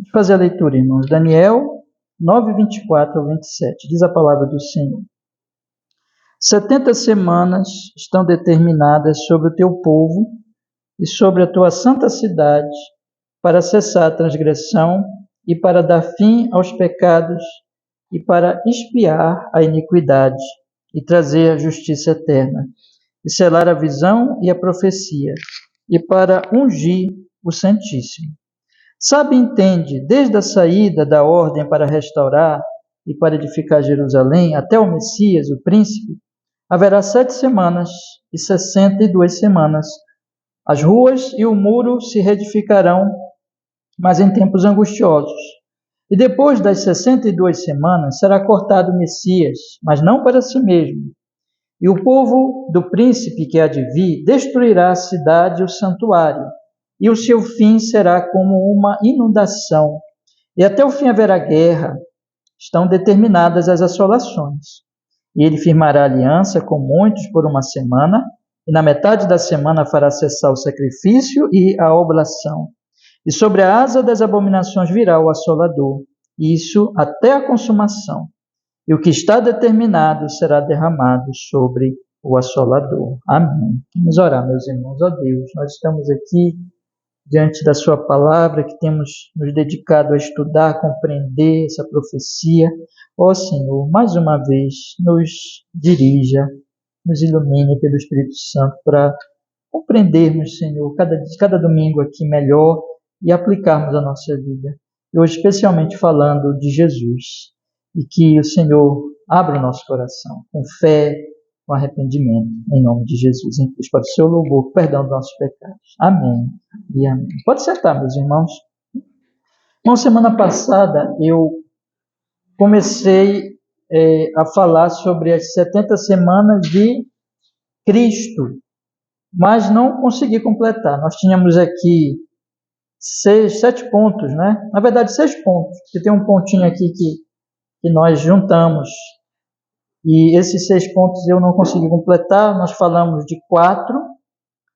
Vamos fazer a leitura, irmãos. Daniel 9, 24 ao 27. Diz a palavra do Senhor. 70 semanas estão determinadas sobre o teu povo e sobre a tua santa cidade, para cessar a transgressão e para dar fim aos pecados e para expiar a iniquidade e trazer a justiça eterna, e selar a visão e a profecia, e para ungir o Santíssimo. Sabe e entende, desde a saída da ordem para restaurar e para edificar Jerusalém, até o Messias, o príncipe, haverá 7 semanas e 62 semanas. As ruas e o muro se reedificarão, mas em tempos angustiosos. E depois das 62 semanas será cortado o Messias, mas não para si mesmo. E o povo do príncipe que há de vir destruirá a cidade e o santuário, e o seu fim será como uma inundação. E até o fim haverá guerra. Estão determinadas as assolações. E ele firmará aliança com muitos por 1 semana, e na metade da semana fará cessar o sacrifício e a oblação. E sobre a asa das abominações virá o assolador, isso até a consumação. E o que está determinado será derramado sobre o assolador. Amém. Vamos orar, meus irmãos. Ó Deus, nós estamos aqui diante da sua palavra, que temos nos dedicado a estudar, compreender essa profecia. Ó Senhor, mais uma vez, nos dirija, nos ilumine pelo Espírito Santo para compreendermos, Senhor, cada domingo aqui melhor e aplicarmos a nossa vida. E hoje, especialmente falando de Jesus. E que o Senhor abra o nosso coração com fé, com arrependimento, em nome de Jesus. Em Cristo, para o seu louvor, perdão dos nossos pecados. Amém e amém. Pode sentar, meus irmãos. Uma semana passada, eu comecei a falar sobre as 70 semanas de Cristo, mas não consegui completar. Nós tínhamos aqui 7 pontos, né? Na verdade, 6 pontos, porque tem um pontinho aqui que nós juntamos. E esses 6 pontos eu não consegui completar. Nós falamos de 4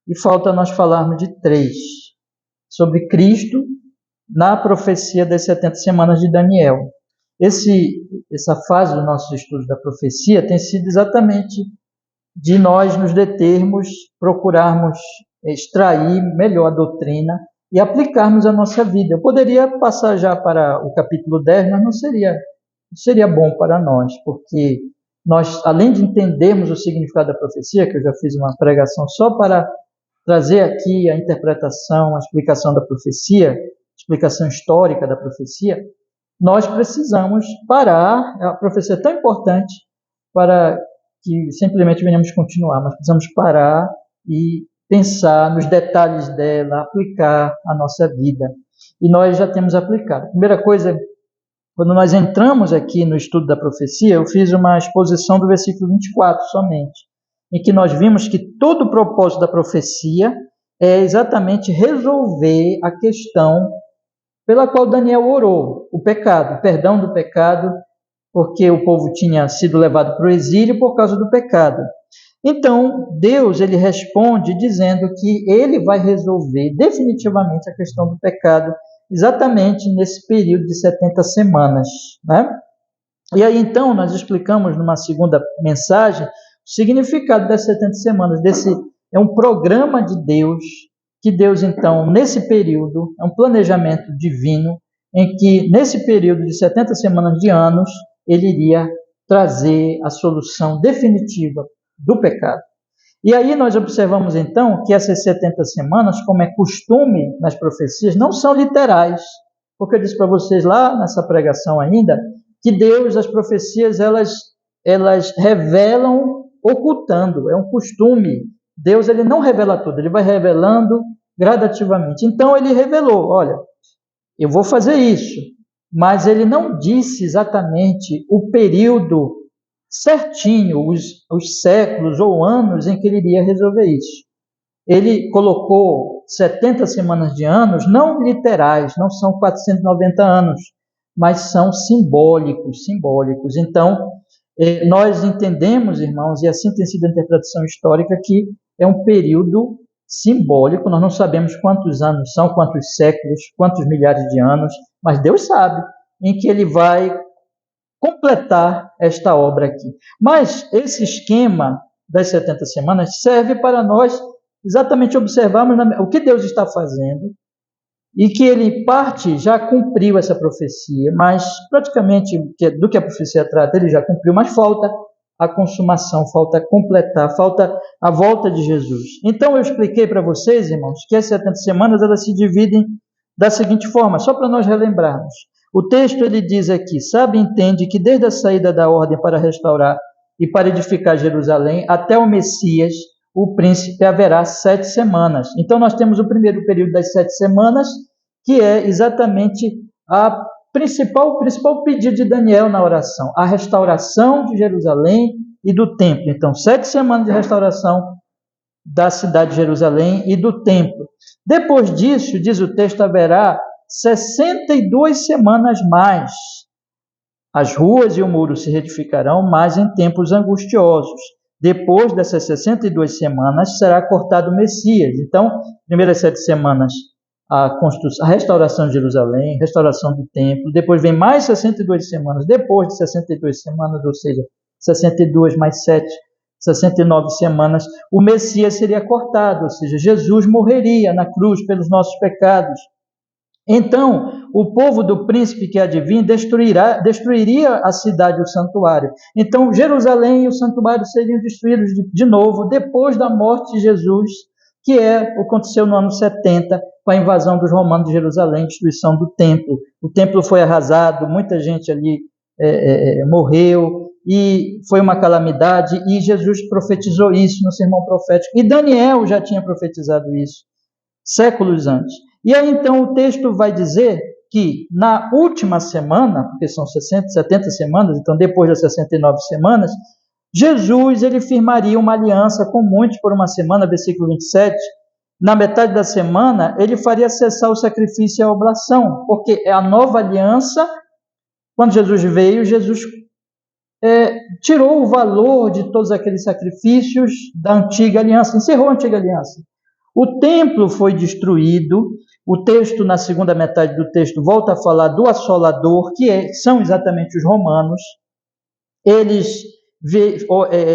e falta nós falarmos de 3. Sobre Cristo na profecia das 70 semanas de Daniel. Essa fase dos nossos estudos da profecia tem sido exatamente de nós nos determos, procurarmos extrair melhor a doutrina e aplicarmos a nossa vida. Eu poderia passar já para o capítulo 10, mas não seria bom para nós, porque nós, além de entendermos o significado da profecia, que eu já fiz uma pregação só para trazer aqui a interpretação, a explicação da profecia, explicação histórica da profecia, nós precisamos parar. A profecia é tão importante para que simplesmente venhamos continuar, mas precisamos parar e pensar nos detalhes dela, aplicar a nossa vida. E nós já temos aplicado. A primeira coisa, quando nós entramos aqui no estudo da profecia, eu fiz uma exposição do versículo 24 somente, em que nós vimos que todo o propósito da profecia é exatamente resolver a questão pela qual Daniel orou, o pecado, o perdão do pecado, porque o povo tinha sido levado para o exílio por causa do pecado. Então, Deus ele responde dizendo que ele vai resolver definitivamente a questão do pecado exatamente nesse período de 70 semanas, né? E aí, então, nós explicamos numa segunda mensagem o significado das 70 semanas. É um programa de Deus, que Deus, então, nesse período, é um planejamento divino, em que, nesse período de 70 semanas de anos, ele iria trazer a solução definitiva do pecado. E aí nós observamos, então, que essas 70 semanas, como é costume nas profecias, não são literais. Porque eu disse para vocês lá nessa pregação ainda, que Deus, as profecias, elas revelam ocultando. É um costume. Deus ele não revela tudo, ele vai revelando gradativamente. Então ele revelou, olha, eu vou fazer isso. Mas ele não disse exatamente o período certinho, os séculos ou anos em que ele iria resolver isso. Ele colocou 70 semanas de anos, não literais, não são 490 anos, mas são simbólicos. Então, nós entendemos, irmãos, e assim tem sido a interpretação histórica, que é um período simbólico, nós não sabemos quantos anos são, quantos séculos, quantos milhares de anos, mas Deus sabe em que ele vai completar esta obra aqui. Mas esse esquema das 70 semanas serve para nós exatamente observarmos o que Deus está fazendo e que ele parte já cumpriu essa profecia, mas praticamente do que a profecia trata ele já cumpriu, mas falta a consumação, falta completar, falta a volta de Jesus. Então eu expliquei para vocês, irmãos, que as 70 semanas elas se dividem da seguinte forma, só para nós relembrarmos. O texto ele diz aqui, sabe e entende que desde a saída da ordem para restaurar e para edificar Jerusalém até o Messias, o príncipe, haverá 7 semanas. Então nós temos o primeiro período das 7 semanas, que é exatamente o principal pedido de Daniel na oração, a restauração de Jerusalém e do templo. Então, 7 semanas de restauração da cidade de Jerusalém e do templo. Depois disso, diz o texto, haverá 62 semanas mais. As ruas e o muro se reedificarão, mas em tempos angustiosos. Depois dessas 62 semanas, será cortado o Messias. Então, primeiras 7 semanas, a restauração de Jerusalém, restauração do templo. Depois vem mais 62 semanas. Depois de 62 semanas, ou seja, 62 mais 7, 69 semanas, o Messias seria cortado, ou seja, Jesus morreria na cruz pelos nossos pecados. Então, o povo do príncipe que há de vir destruiria a cidade e o santuário. Então, Jerusalém e o santuário seriam destruídos de novo depois da morte de Jesus, que aconteceu no ano 70, com a invasão dos romanos de Jerusalém, destruição do templo. O templo foi arrasado, muita gente ali morreu, e foi uma calamidade, e Jesus profetizou isso no sermão profético. E Daniel já tinha profetizado isso séculos antes. E aí, então, o texto vai dizer que na última semana, porque são 70 semanas, então depois das 69 semanas, Jesus ele firmaria uma aliança com muitos por uma semana, versículo 27. Na metade da semana, ele faria cessar o sacrifício e a oblação, porque é a nova aliança. Quando Jesus veio, Jesus tirou o valor de todos aqueles sacrifícios da antiga aliança, encerrou a antiga aliança. O templo foi destruído. O texto, na segunda metade do texto, volta a falar do assolador, que são exatamente os romanos. Eles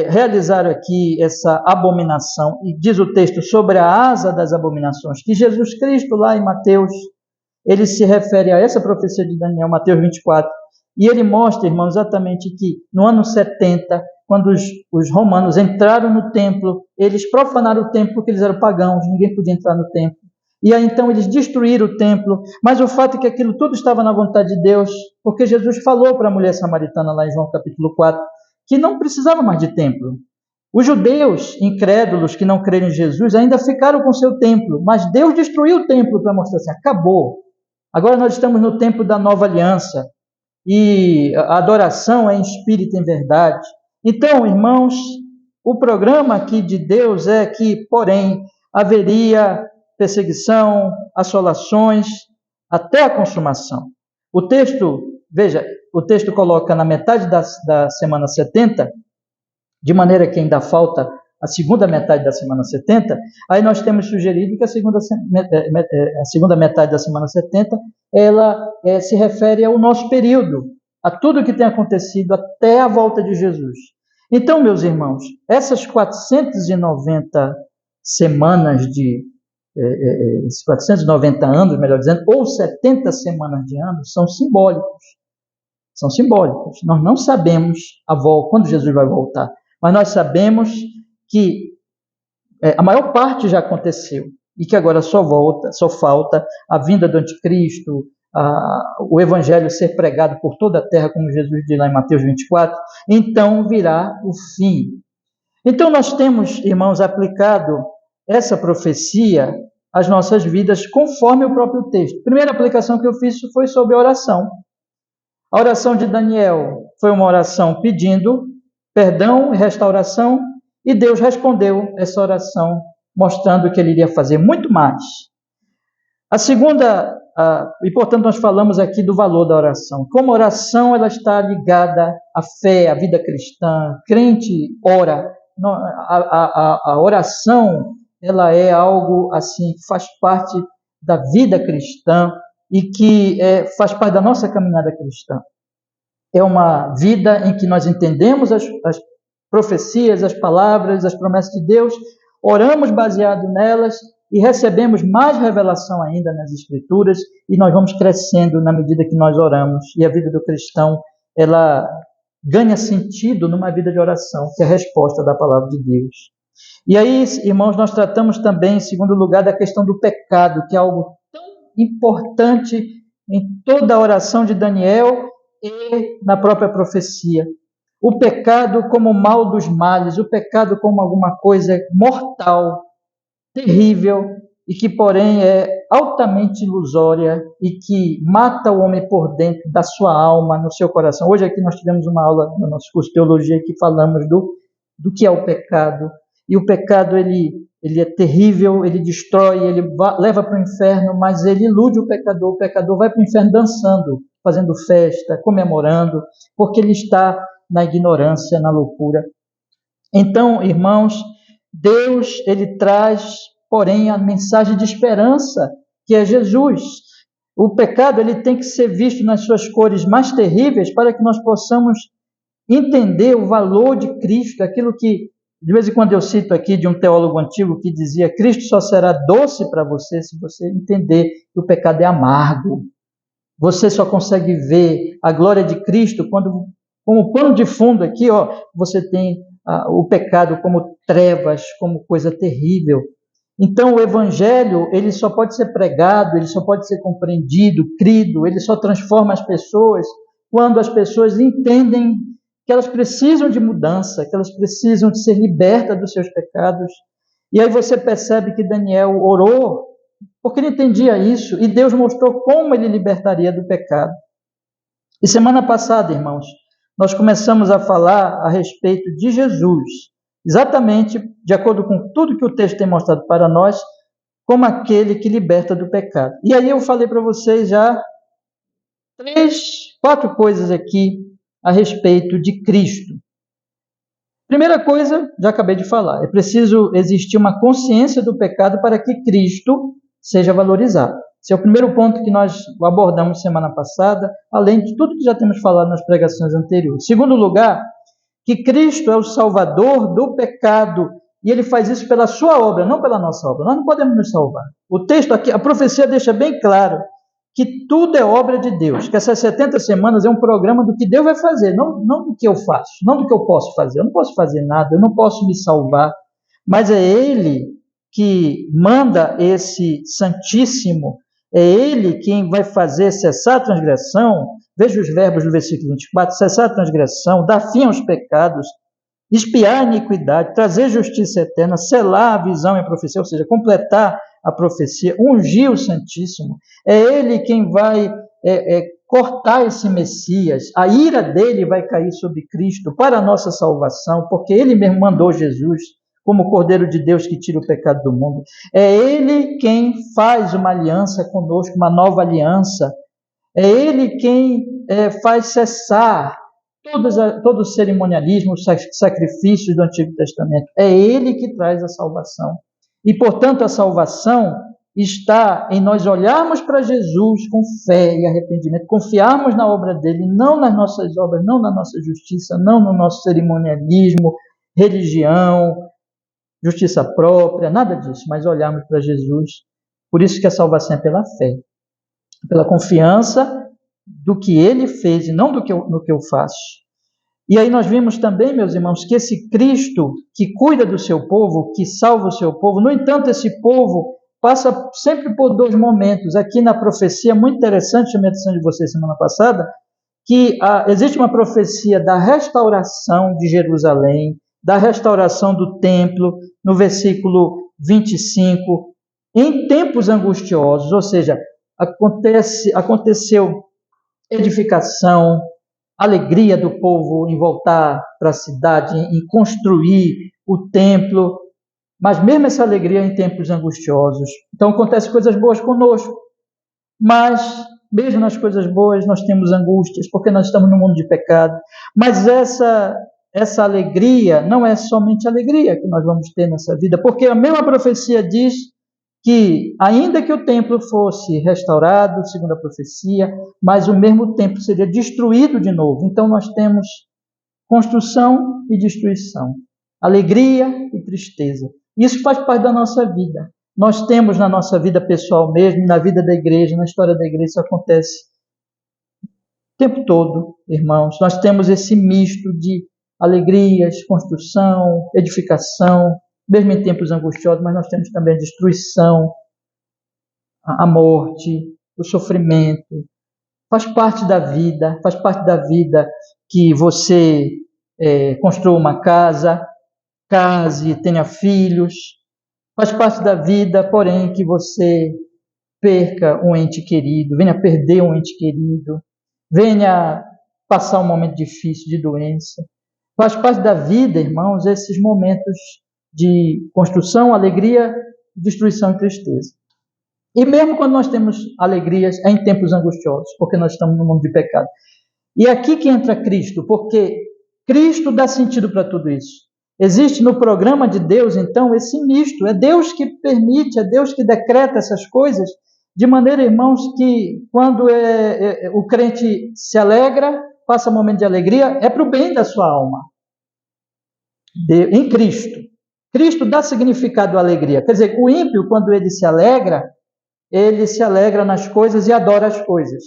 realizaram aqui essa abominação, e diz o texto sobre a asa das abominações, que Jesus Cristo, lá em Mateus, ele se refere a essa profecia de Daniel, Mateus 24, e ele mostra, irmãos, exatamente que no ano 70, quando os romanos entraram no templo, eles profanaram o templo porque eles eram pagãos, ninguém podia entrar no templo. E aí então eles destruíram o templo, mas o fato é que aquilo tudo estava na vontade de Deus, porque Jesus falou para a mulher samaritana lá em João capítulo 4, que não precisava mais de templo. Os judeus incrédulos que não creram em Jesus ainda ficaram com seu templo, mas Deus destruiu o templo para mostrar assim, acabou. Agora nós estamos no tempo da nova aliança, e a adoração é em espírito e em verdade. Então, irmãos, o programa aqui de Deus é que, porém, haveria perseguição, assolações, até a consumação. O texto, veja, o texto coloca na metade da semana 70, de maneira que ainda falta a segunda metade da semana 70, aí nós temos sugerido que a segunda metade da semana 70, ela se refere ao nosso período, a tudo que tem acontecido até a volta de Jesus. Então, meus irmãos, essas 490 semanas 490 anos, melhor dizendo, ou 70 semanas de anos, são simbólicos. São simbólicos. Nós não sabemos quando Jesus vai voltar, mas nós sabemos que a maior parte já aconteceu e que agora só falta a vinda do anticristo, o evangelho ser pregado por toda a terra, como Jesus diz lá em Mateus 24, então virá o fim. Então nós temos, irmãos, aplicado essa profecia às nossas vidas conforme o próprio texto. A primeira aplicação que eu fiz foi sobre a oração. A oração de Daniel foi uma oração pedindo perdão e restauração, e Deus respondeu essa oração, mostrando que ele iria fazer muito mais. A segunda, e portanto nós falamos aqui do valor da oração. Como a oração ela está ligada à fé, à vida cristã, crente ora. A oração ela é algo assim que faz parte da vida cristã e que faz parte da nossa caminhada cristã. É uma vida em que nós entendemos as profecias, as palavras, as promessas de Deus, oramos baseado nelas e recebemos mais revelação ainda nas Escrituras, e nós vamos crescendo na medida que nós oramos. E a vida do cristão, ela ganha sentido numa vida de oração, que é a resposta da palavra de Deus. E aí, irmãos, nós tratamos também, em segundo lugar, da questão do pecado, que é algo tão importante em toda a oração de Daniel e na própria profecia. O pecado como o mal dos males, o pecado como alguma coisa mortal, terrível, e que, porém, é altamente ilusória e que mata o homem por dentro da sua alma, no seu coração. Hoje aqui nós tivemos uma aula no nosso curso de teologia que falamos do que é o pecado. E o pecado, ele é terrível, ele destrói, ele leva para o inferno, mas ele ilude o pecador vai para o inferno dançando, fazendo festa, comemorando, porque ele está na ignorância, na loucura. Então, irmãos, Deus, ele traz, porém, a mensagem de esperança, que é Jesus. O pecado, ele tem que ser visto nas suas cores mais terríveis para que nós possamos entender o valor de Cristo, aquilo que, de vez em quando eu cito aqui de um teólogo antigo que dizia: Cristo só será doce para você se você entender que o pecado é amargo. Você só consegue ver a glória de Cristo quando, como pano de fundo aqui, você tem o pecado como trevas, como coisa terrível. Então o evangelho, ele só pode ser pregado, ele só pode ser compreendido, crido, ele só transforma as pessoas quando as pessoas entendem que elas precisam de mudança, que elas precisam de ser libertas dos seus pecados. E aí você percebe que Daniel orou porque ele entendia isso, e Deus mostrou como ele libertaria do pecado. E semana passada, irmãos, nós começamos a falar a respeito de Jesus, exatamente de acordo com tudo que o texto tem mostrado para nós, como aquele que liberta do pecado. E aí eu falei para vocês já 4 coisas aqui a respeito de Cristo. Primeira coisa, já acabei de falar, é preciso existir uma consciência do pecado para que Cristo seja valorizado. Esse é o primeiro ponto que nós abordamos semana passada, além de tudo que já temos falado nas pregações anteriores. Segundo lugar, que Cristo é o Salvador do pecado, e ele faz isso pela sua obra, não pela nossa obra. Nós não podemos nos salvar. O texto aqui, a profecia deixa bem claro que tudo é obra de Deus, que essas 70 semanas é um programa do que Deus vai fazer, não do que eu faço, não do que eu posso fazer. Eu não posso fazer nada, eu não posso me salvar, mas é Ele que manda esse Santíssimo, é Ele quem vai fazer cessar a transgressão. Veja os verbos do versículo 24, cessar a transgressão, dar fim aos pecados, expiar a iniquidade, trazer justiça eterna, selar a visão e a profecia, ou seja, completar a profecia, ungir o Santíssimo. É Ele quem vai cortar esse Messias. A ira dele vai cair sobre Cristo para a nossa salvação, porque Ele mesmo mandou Jesus como o Cordeiro de Deus que tira o pecado do mundo. É Ele quem faz uma aliança conosco, uma nova aliança. É Ele quem faz cessar todo o cerimonialismo, os sacrifícios do Antigo Testamento. É Ele que traz a salvação. E, portanto, a salvação está em nós olharmos para Jesus com fé e arrependimento, confiarmos na obra dele, não nas nossas obras, não na nossa justiça, não no nosso cerimonialismo, religião, justiça própria, nada disso, mas olharmos para Jesus. Por isso que a salvação é pela fé, pela confiança do que ele fez e não no que eu faço. E aí nós vimos também, meus irmãos, que esse Cristo que cuida do seu povo, que salva o seu povo, no entanto, esse povo passa sempre por 2 momentos. Aqui na profecia, muito interessante, chamei a atenção de vocês semana passada, que existe uma profecia da restauração de Jerusalém, da restauração do templo, no versículo 25, em tempos angustiosos, ou seja, aconteceu edificação, alegria do povo em voltar para a cidade, em construir o templo, mas mesmo essa alegria em tempos angustiosos. Então acontecem coisas boas conosco, mas mesmo nas coisas boas nós temos angústias, porque nós estamos num mundo de pecado. Mas essa alegria não é somente alegria que nós vamos ter nessa vida, porque a mesma profecia diz que, ainda que o templo fosse restaurado, segundo a profecia, mas o mesmo templo seria destruído de novo. Então nós temos construção e destruição, alegria e tristeza. Isso faz parte da nossa vida. Nós temos na nossa vida pessoal mesmo, na vida da igreja, na história da igreja, isso acontece o tempo todo, irmãos. Nós temos esse misto de alegrias, construção, edificação, mesmo em tempos angustiosos, mas nós temos também a destruição, a morte, o sofrimento. Faz parte da vida que você construa uma casa, case, tenha filhos. Faz parte da vida, porém, que você perca um ente querido, venha perder um ente querido, venha passar um momento difícil de doença. Faz parte da vida, irmãos, esses momentos de construção, alegria, destruição e tristeza. E mesmo quando nós temos alegrias, é em tempos angustiosos, porque nós estamos no mundo de pecado. E é aqui que entra Cristo, porque Cristo dá sentido para tudo isso. Existe no programa de Deus, então, esse misto. É Deus que permite, é Deus que decreta essas coisas, de maneira, irmãos, que quando o crente se alegra, passa um momento de alegria, é para o bem da sua alma. Em Cristo. Cristo dá significado à alegria. Quer dizer, o ímpio, quando ele se alegra nas coisas e adora as coisas.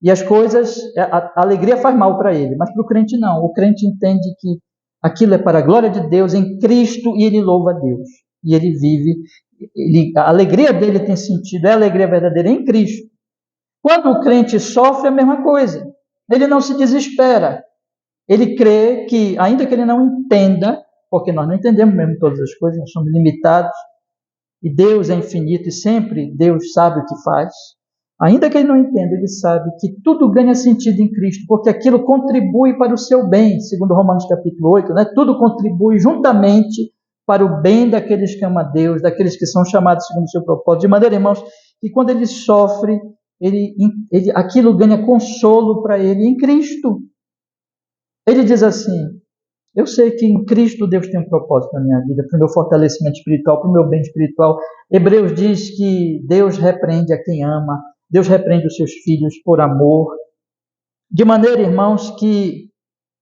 E as coisas, a alegria faz mal para ele, mas para o crente não. O crente entende que aquilo é para a glória de Deus em Cristo e ele louva a Deus. E ele vive, a alegria dele tem sentido, é a alegria verdadeira em Cristo. Quando o crente sofre, é a mesma coisa. Ele não se desespera. Ele crê que, ainda que ele não entenda, porque nós não entendemos mesmo todas as coisas, nós somos limitados, e Deus é infinito e sempre Deus sabe o que faz. Ainda que ele não entenda, ele sabe que tudo ganha sentido em Cristo, porque aquilo contribui para o seu bem, segundo Romanos capítulo 8, né? Tudo contribui juntamente para o bem daqueles que amam a Deus, daqueles que são chamados segundo o seu propósito. De maneira, irmãos, que quando ele sofre, aquilo ganha consolo para ele em Cristo. Ele diz assim: eu sei que em Cristo Deus tem um propósito na minha vida, para o meu fortalecimento espiritual, para o meu bem espiritual. Hebreus diz que Deus repreende a quem ama, Deus repreende os seus filhos por amor. De maneira, irmãos, que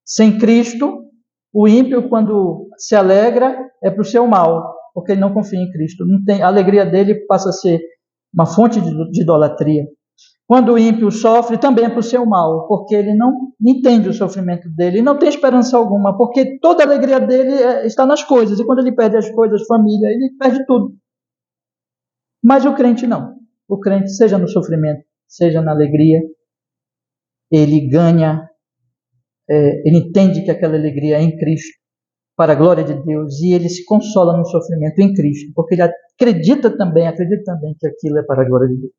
sem Cristo, o ímpio, quando se alegra, é para o seu mal, porque ele não confia em Cristo. A alegria dele passa a ser uma fonte de idolatria. Quando o ímpio sofre, também é para o seu mal, porque ele não entende o sofrimento dele, e não tem esperança alguma, porque toda a alegria dele está nas coisas, e quando ele perde as coisas, família, ele perde tudo. Mas o crente não. O crente, seja no sofrimento, seja na alegria, ele ganha, ele entende que aquela alegria é em Cristo, para a glória de Deus, e ele se consola no sofrimento em Cristo, porque ele acredita também que aquilo é para a glória de Deus.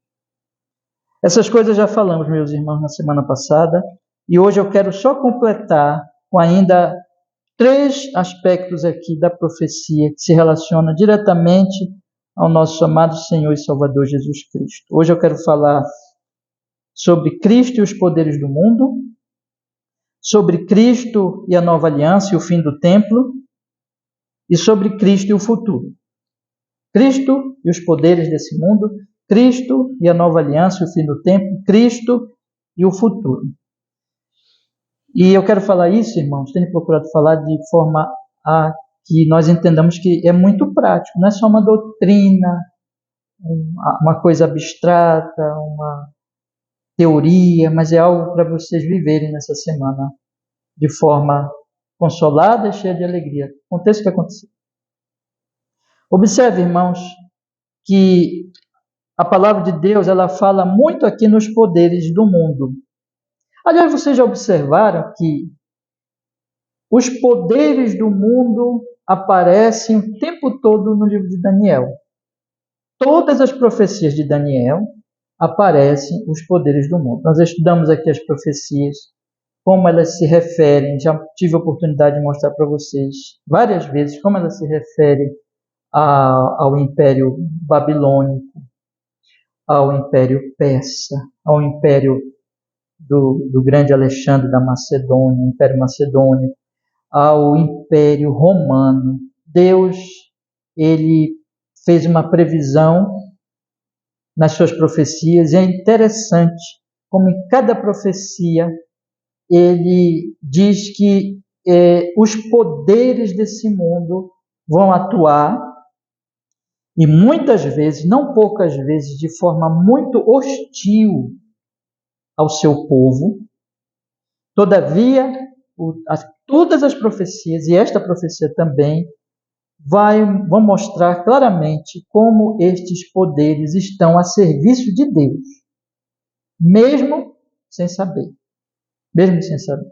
Essas coisas já falamos, meus irmãos, na semana passada, e hoje eu quero só completar com ainda 3 aspectos aqui da profecia que se relaciona diretamente ao nosso amado Senhor e Salvador Jesus Cristo. Hoje eu quero falar sobre Cristo e os poderes do mundo, sobre Cristo e a nova aliança e o fim do templo, e sobre Cristo e o futuro. Cristo e os poderes desse mundo, Cristo e a nova aliança, o fim do tempo, Cristo e o futuro. E eu quero falar isso, irmãos, tenho procurado falar de forma a que nós entendamos que é muito prático, não é só uma doutrina, uma coisa abstrata, uma teoria, mas é algo para vocês viverem nessa semana de forma consolada e cheia de alegria. Aconteça o que acontecer. Observe, irmãos, que a palavra de Deus, ela fala muito aqui nos poderes do mundo. Aliás, vocês já observaram que os poderes do mundo aparecem o tempo todo no livro de Daniel. Todas as profecias de Daniel aparecem os poderes do mundo. Nós estudamos aqui as profecias, como elas se referem, já tive a oportunidade de mostrar para vocês várias vezes como elas se referem ao Império Babilônico, ao Império Persa, ao Império do grande Alexandre da Macedônia, Império Macedônico, ao Império Romano. Deus, ele fez uma previsão nas suas profecias, e é interessante como em cada profecia ele diz que os poderes desse mundo vão atuar, e muitas vezes, não poucas vezes, de forma muito hostil ao seu povo. Todavia, todas as profecias, e esta profecia também, vão mostrar claramente como estes poderes estão a serviço de Deus, mesmo sem saber. Mesmo sem saber.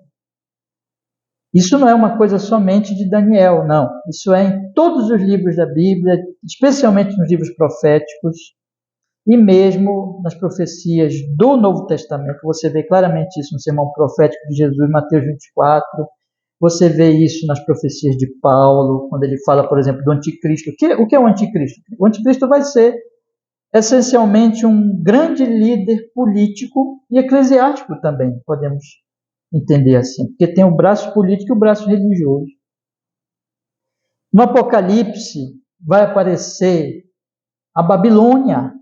Isso não é uma coisa somente de Daniel, não. Isso é em todos os livros da Bíblia, especialmente nos livros proféticos, e mesmo nas profecias do Novo Testamento. Você vê claramente isso no sermão profético de Jesus, Mateus 24. Você vê isso nas profecias de Paulo, quando ele fala, por exemplo, do anticristo. O que é o anticristo? O anticristo vai ser essencialmente um grande líder político e eclesiástico também, podemos entender assim, porque tem o braço político e o braço religioso. No Apocalipse vai aparecer a Babilônia.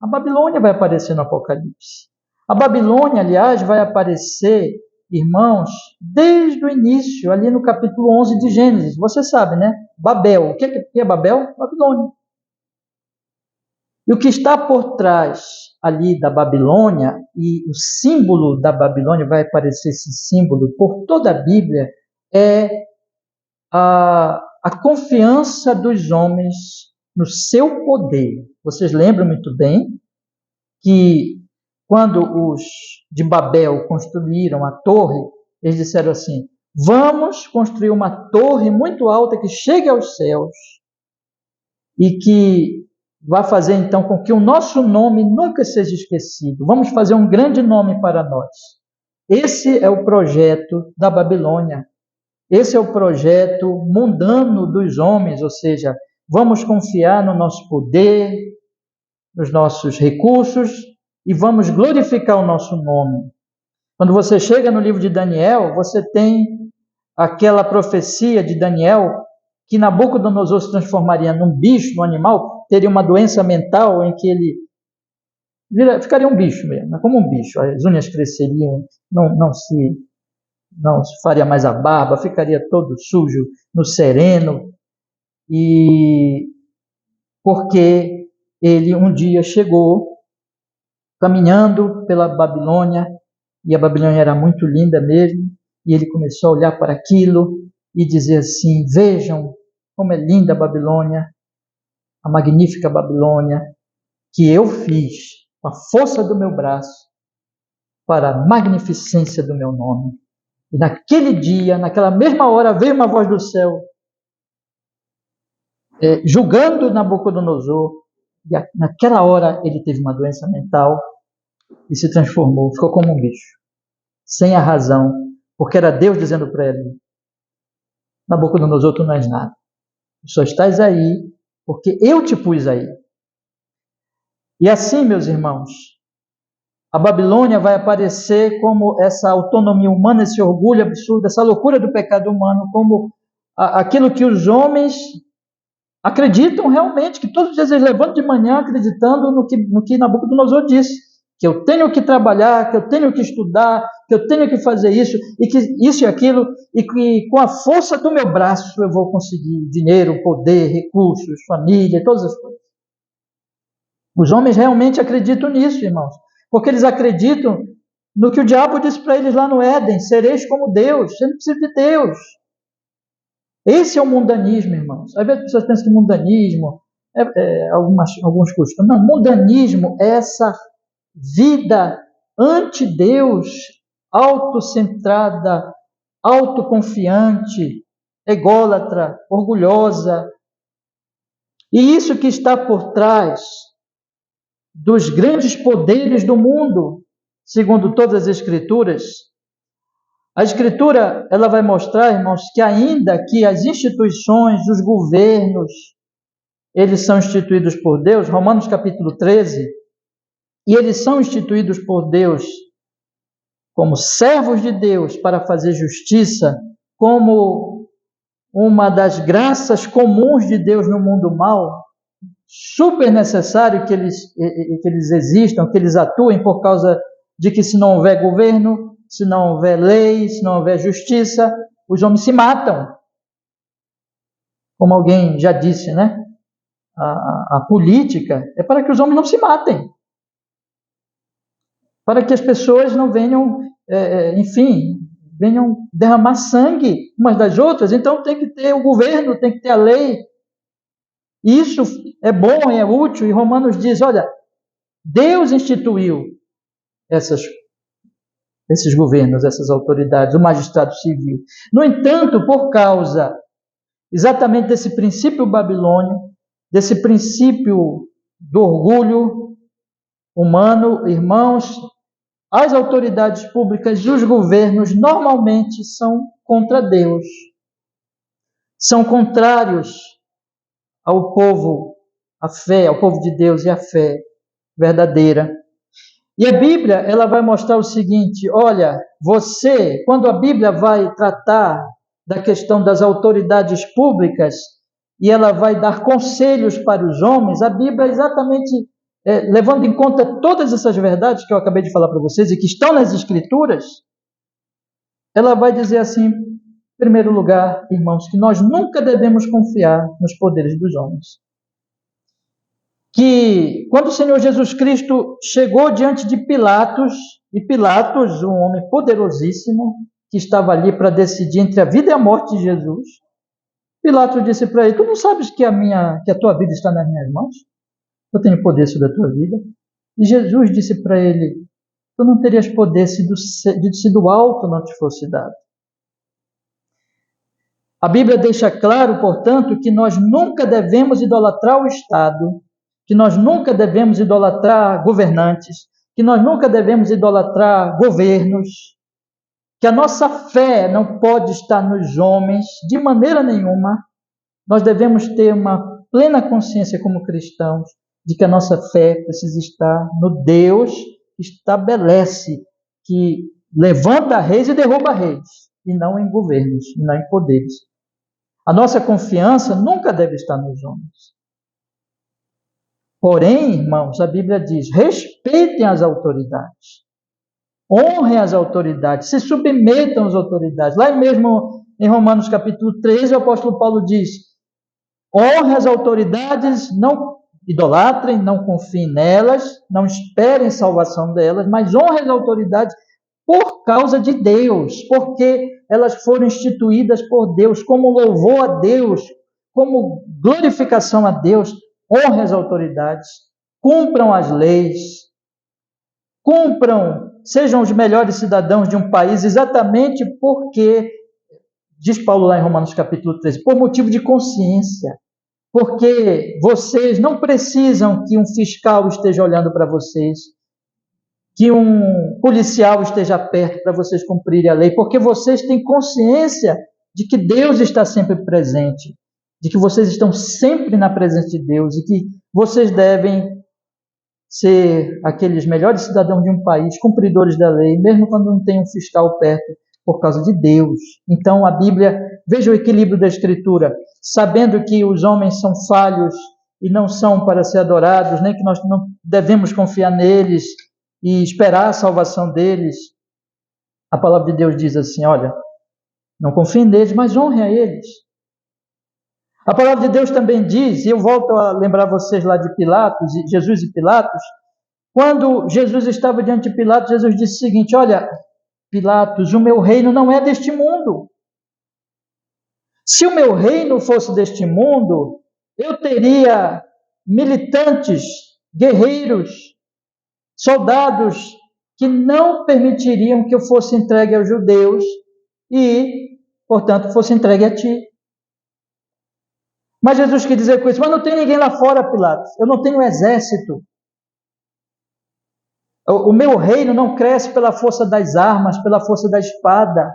A Babilônia vai aparecer no Apocalipse. A Babilônia, aliás, vai aparecer, irmãos, desde o início, ali no capítulo 11 de Gênesis. Você sabe, né? Babel. O que é Babel? Babilônia. E o que está por trás ali da Babilônia, e o símbolo da Babilônia, vai aparecer esse símbolo por toda a Bíblia, é a confiança dos homens no seu poder. Vocês lembram muito bem que quando os de Babel construíram a torre, eles disseram assim: vamos construir uma torre muito alta que chegue aos céus e que vai fazer então com que o nosso nome nunca seja esquecido. Vamos fazer um grande nome para nós. Esse é o projeto da Babilônia. Esse é o projeto mundano dos homens, ou seja, vamos confiar no nosso poder, nos nossos recursos e vamos glorificar o nosso nome. Quando você chega no livro de Daniel, você tem aquela profecia de Daniel que Nabucodonosor se transformaria num bicho, num animal, teria uma doença mental em que ele ficaria um bicho mesmo, como um bicho. As unhas cresceriam, não se faria mais a barba, ficaria todo sujo no sereno, e porque ele um dia chegou caminhando pela Babilônia, e a Babilônia era muito linda mesmo, e ele começou a olhar para aquilo e dizer assim: vejam como é linda a Babilônia, a magnífica Babilônia, que eu fiz com a força do meu braço para a magnificência do meu nome. E naquele dia, naquela mesma hora, veio uma voz do céu, julgando Nabucodonosor, e naquela hora ele teve uma doença mental e se transformou, ficou como um bicho, sem a razão, porque era Deus dizendo para ele: Nabucodonosor, tu não és nada, tu só estás aí porque eu te pus aí. E assim, meus irmãos, a Babilônia vai aparecer como essa autonomia humana, esse orgulho absurdo, essa loucura do pecado humano, como aquilo que os homens acreditam realmente, que todos os dias eles levantam de manhã acreditando no que Nabucodonosor disse, que eu tenho que trabalhar, que eu tenho que estudar, que eu tenho que fazer isso, e que isso e aquilo, e que com a força do meu braço eu vou conseguir dinheiro, poder, recursos, família, todas as coisas. Os homens realmente acreditam nisso, irmãos, porque eles acreditam no que o diabo disse para eles lá no Éden: sereis como Deus, você não precisa de Deus. Esse é o mundanismo, irmãos. Às vezes as pessoas pensam que mundanismo alguns costumes. Não, mundanismo é essa vida anti-Deus, autocentrada, autoconfiante, ególatra, orgulhosa. E isso que está por trás dos grandes poderes do mundo, segundo todas as Escrituras. A Escritura, ela vai mostrar, irmãos, que ainda que as instituições, os governos, eles são instituídos por Deus, Romanos capítulo 13, e eles são instituídos por Deus como servos de Deus para fazer justiça, como uma das graças comuns de Deus no mundo mal, super necessário que eles existam, que eles atuem, por causa de que se não houver governo, se não houver lei, se não houver justiça, os homens se matam. Como alguém já disse, né? A política é para que os homens não se matem. Para que as pessoas não venham, venham derramar sangue umas das outras. Então tem que ter o governo, tem que ter a lei. Isso é bom, é útil. E Romanos diz, olha, Deus instituiu esses governos, essas autoridades, o magistrado civil. No entanto, por causa exatamente desse princípio babilônio, desse princípio do orgulho humano, irmãos, as autoridades públicas e os governos normalmente são contra Deus. São contrários ao povo, à fé, ao povo de Deus e à fé verdadeira. E a Bíblia, ela vai mostrar o seguinte, olha, você, quando a Bíblia vai tratar da questão das autoridades públicas e ela vai dar conselhos para os homens, a Bíblia exatamente levando em conta todas essas verdades que eu acabei de falar para vocês e que estão nas Escrituras, ela vai dizer assim, em primeiro lugar, irmãos, que nós nunca devemos confiar nos poderes dos homens. Que quando o Senhor Jesus Cristo chegou diante de Pilatos, e Pilatos, um homem poderosíssimo, que estava ali para decidir entre a vida e a morte de Jesus, Pilatos disse para ele, tu não sabes que a tua vida está nas minhas mãos? Eu tenho poder sobre a tua vida. E Jesus disse para ele, tu não terias poder se do alto não te fosse dado. A Bíblia deixa claro, portanto, que nós nunca devemos idolatrar o Estado, que nós nunca devemos idolatrar governantes, que nós nunca devemos idolatrar governos, que a nossa fé não pode estar nos homens de maneira nenhuma. Nós devemos ter uma plena consciência como cristãos de que a nossa fé precisa estar no Deus que estabelece, que levanta reis e derruba reis, e não em governos, e não em poderes. A nossa confiança nunca deve estar nos homens. Porém, irmãos, a Bíblia diz, respeitem as autoridades, honrem as autoridades, se submetam às autoridades. Lá mesmo em Romanos capítulo 13, o apóstolo Paulo diz, honrem as autoridades, não idolatrem, não confiem nelas, não esperem salvação delas, mas honrem as autoridades por causa de Deus, porque elas foram instituídas por Deus, como louvor a Deus, como glorificação a Deus. Honrem as autoridades, cumpram as leis, sejam os melhores cidadãos de um país, exatamente porque, diz Paulo lá em Romanos capítulo 13, por motivo de consciência, porque vocês não precisam que um fiscal esteja olhando para vocês, que um policial esteja perto para vocês cumprirem a lei, porque vocês têm consciência de que Deus está sempre presente, de que vocês estão sempre na presença de Deus e que vocês devem ser aqueles melhores cidadãos de um país, cumpridores da lei, mesmo quando não tem um fiscal perto, por causa de Deus. Então a Bíblia, veja o equilíbrio da Escritura, sabendo que os homens são falhos e não são para ser adorados, nem que nós não devemos confiar neles e esperar a salvação deles. A palavra de Deus diz assim, olha, não confiem neles, mas honrem a eles. A palavra de Deus também diz, e eu volto a lembrar vocês lá de Pilatos, Jesus e Pilatos, quando Jesus estava diante de Pilatos, Jesus disse o seguinte, olha, Pilatos, o meu reino não é deste mundo. Se o meu reino fosse deste mundo, eu teria militantes, guerreiros, soldados que não permitiriam que eu fosse entregue aos judeus e, portanto, fosse entregue a ti. Mas Jesus quis dizer com isso, mas não tem ninguém lá fora, Pilatos. Eu não tenho exército. O meu reino não cresce pela força das armas, pela força da espada.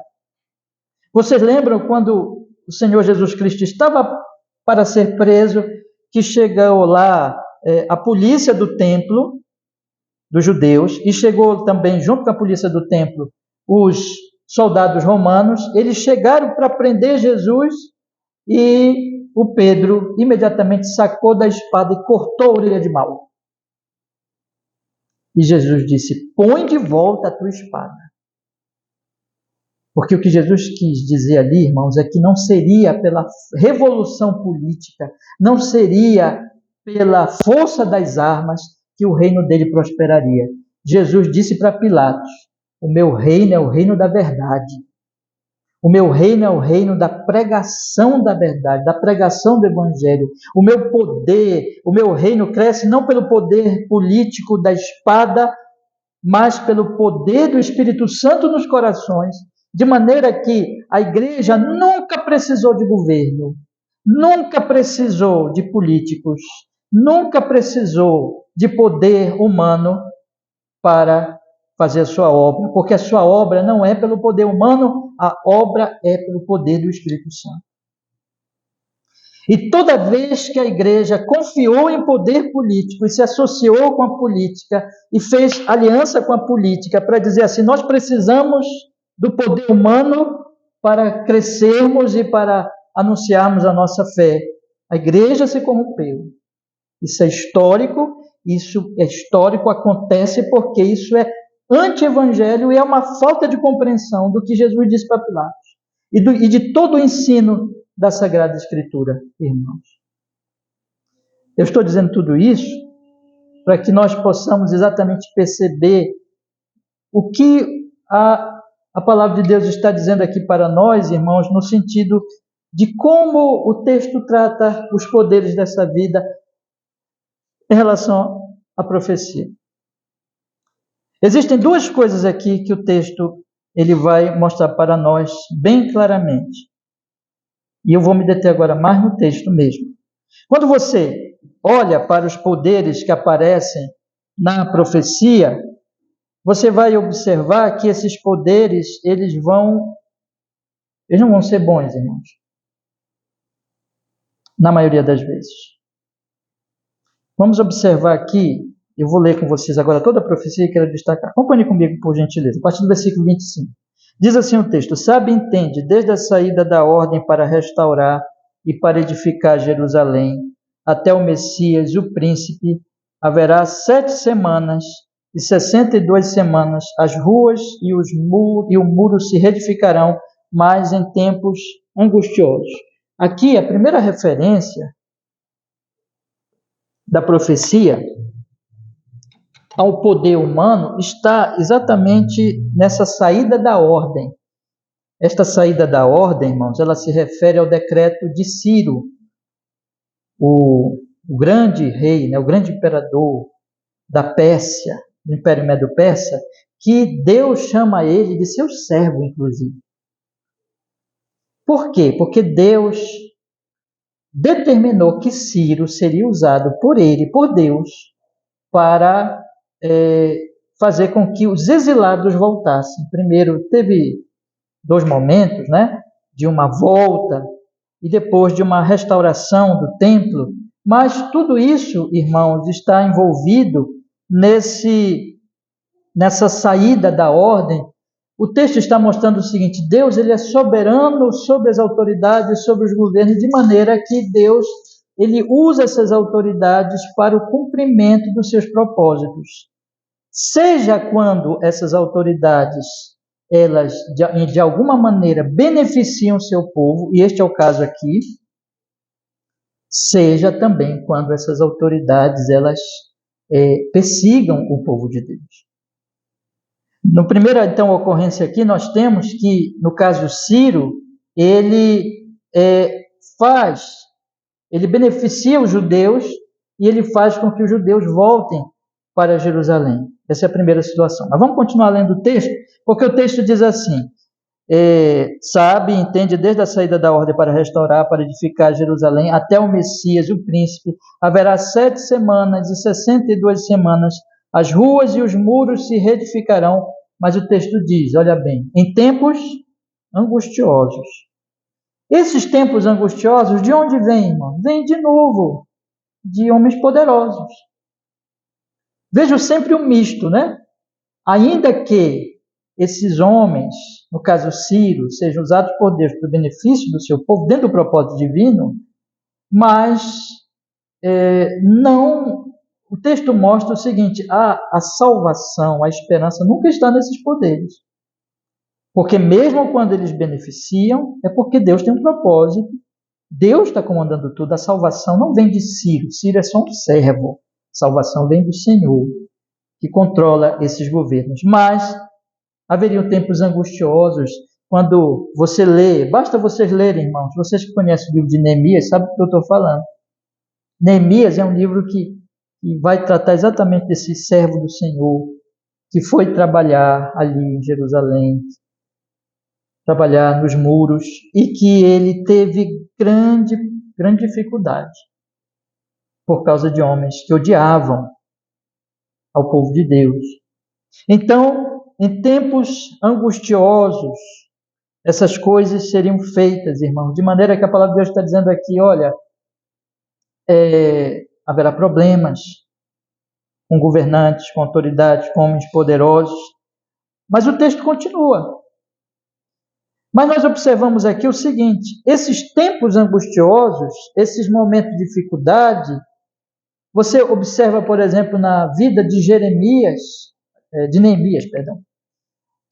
Vocês lembram quando o Senhor Jesus Cristo estava para ser preso, que chegou lá a polícia do templo, dos judeus, e chegou também, junto com a polícia do templo, os soldados romanos. Eles chegaram para prender Jesus E o Pedro imediatamente sacou da espada e cortou a orelha de Malco. E Jesus disse: põe de volta a tua espada. Porque o que Jesus quis dizer ali, irmãos, é que não seria pela revolução política, não seria pela força das armas que o reino dele prosperaria. Jesus disse para Pilatos: o meu reino é o reino da verdade. O meu reino é o reino da pregação da verdade, da pregação do evangelho. O meu poder, o meu reino cresce não pelo poder político da espada, mas pelo poder do Espírito Santo nos corações, de maneira que a igreja nunca precisou de governo, nunca precisou de políticos, nunca precisou de poder humano para fazer a sua obra, porque a sua obra não é pelo poder humano, a obra é pelo poder do Espírito Santo. E toda vez que a igreja confiou em poder político e se associou com a política e fez aliança com a política para dizer assim, nós precisamos do poder humano para crescermos e para anunciarmos a nossa fé, a igreja se corrompeu. Isso é histórico, acontece porque isso é anti-evangelho e é uma falta de compreensão do que Jesus disse para Pilatos e de todo o ensino da Sagrada Escritura, irmãos. Eu estou dizendo tudo isso para que nós possamos exatamente perceber o que a palavra de Deus está dizendo aqui para nós, irmãos, no sentido de como o texto trata os poderes dessa vida em relação à profecia. Existem duas coisas aqui que o texto ele vai mostrar para nós bem claramente. E eu vou me deter agora mais no texto mesmo. Quando você olha para os poderes que aparecem na profecia, você vai observar que esses poderes, eles não vão ser bons, irmãos. Na maioria das vezes. Vamos observar aqui, eu vou ler com vocês agora toda a profecia e quero destacar. Acompanhe comigo, por gentileza, a partir do versículo 25. Diz assim o texto: sabe e entende, desde a saída da ordem para restaurar e para edificar Jerusalém, até o Messias, o príncipe, haverá 7 semanas e 62 semanas, as ruas e o muro se reedificarão, mas em tempos angustiosos. Aqui, a primeira referência da profecia ao poder humano está exatamente nessa saída da ordem. Esta saída da ordem, irmãos, ela se refere ao decreto de Ciro, o grande rei, né, o grande imperador da Pérsia, do Império Medo-Persa, que Deus chama ele de seu servo, inclusive. Por quê? Porque Deus determinou que Ciro seria usado por ele, por Deus, para fazer com que os exilados voltassem. Primeiro, teve 2 momentos, né, de uma volta e depois de uma restauração do templo, mas tudo isso, irmãos, está envolvido nessa saída da ordem. O texto está mostrando o seguinte: Deus ele é soberano sobre as autoridades, sobre os governos, de maneira que Deus ele usa essas autoridades para o cumprimento dos seus propósitos. Seja quando essas autoridades elas de alguma maneira beneficiam o seu povo, e este é o caso aqui, seja também quando essas autoridades elas persigam o povo de Deus. No primeiro, então, ocorrência aqui, nós temos que, no caso Ciro, ele beneficia os judeus e ele faz com que os judeus voltem para Jerusalém. Essa é a primeira situação. Mas vamos continuar lendo o texto, porque o texto diz assim: sabe, entende, desde a saída da ordem para restaurar, para edificar Jerusalém, até o Messias, o príncipe, haverá 7 semanas e 62 semanas, as ruas e os muros se reedificarão, mas o texto diz, olha bem, em tempos angustiosos. Esses tempos angustiosos, de onde vêm, irmão? Vêm de novo, de homens poderosos. Vejo sempre um misto, né? Ainda que esses homens, no caso Ciro, sejam usados por Deus para o benefício do seu povo, dentro do propósito divino, mas não. O texto mostra o seguinte: a salvação, a esperança nunca está nesses poderes. Porque mesmo quando eles beneficiam, é porque Deus tem um propósito. Deus está comandando tudo. A salvação não vem de Ciro. Ciro é só um servo. A salvação vem do Senhor, que controla esses governos. Mas haveriam tempos angustiosos quando você lê. Basta vocês lerem, irmãos. Vocês que conhecem o livro de Neemias, sabem do que eu estou falando. Neemias é um livro que vai tratar exatamente desse servo do Senhor, que foi trabalhar ali em Jerusalém, trabalhar nos muros, e que ele teve grande dificuldade por causa de homens que odiavam ao povo de Deus. Então, em tempos angustiosos, essas coisas seriam feitas, irmãos, de maneira que a palavra de Deus está dizendo aqui, olha, haverá problemas com governantes, com autoridades, com homens poderosos, mas o texto continua. Mas nós observamos aqui o seguinte: esses tempos angustiosos, esses momentos de dificuldade, você observa, por exemplo, na vida de Neemias,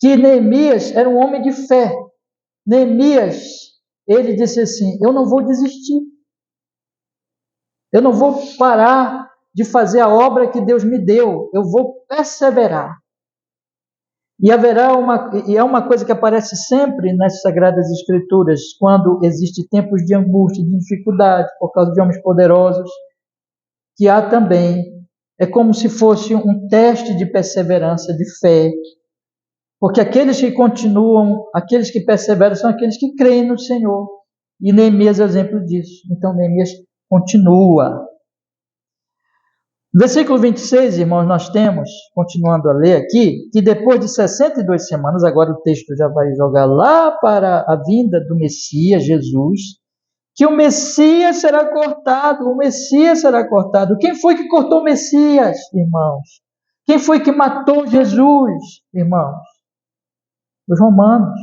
que Neemias era um homem de fé. Neemias, ele disse assim: eu não vou desistir, eu não vou parar de fazer a obra que Deus me deu, eu vou perseverar. E é uma coisa que aparece sempre nas Sagradas Escrituras, quando existem tempos de angústia, de dificuldade, por causa de homens poderosos, que há também, é como se fosse um teste de perseverança, de fé, porque aqueles que continuam, aqueles que perseveram, são aqueles que creem no Senhor, e Neemias é exemplo disso. Então Neemias continua. Versículo 26, irmãos, nós temos, continuando a ler aqui, que depois de 62 semanas, agora o texto já vai jogar lá para a vinda do Messias, Jesus, que o Messias será cortado, o Messias será cortado. Quem foi que cortou o Messias, irmãos? Quem foi que matou Jesus, irmãos? Os romanos.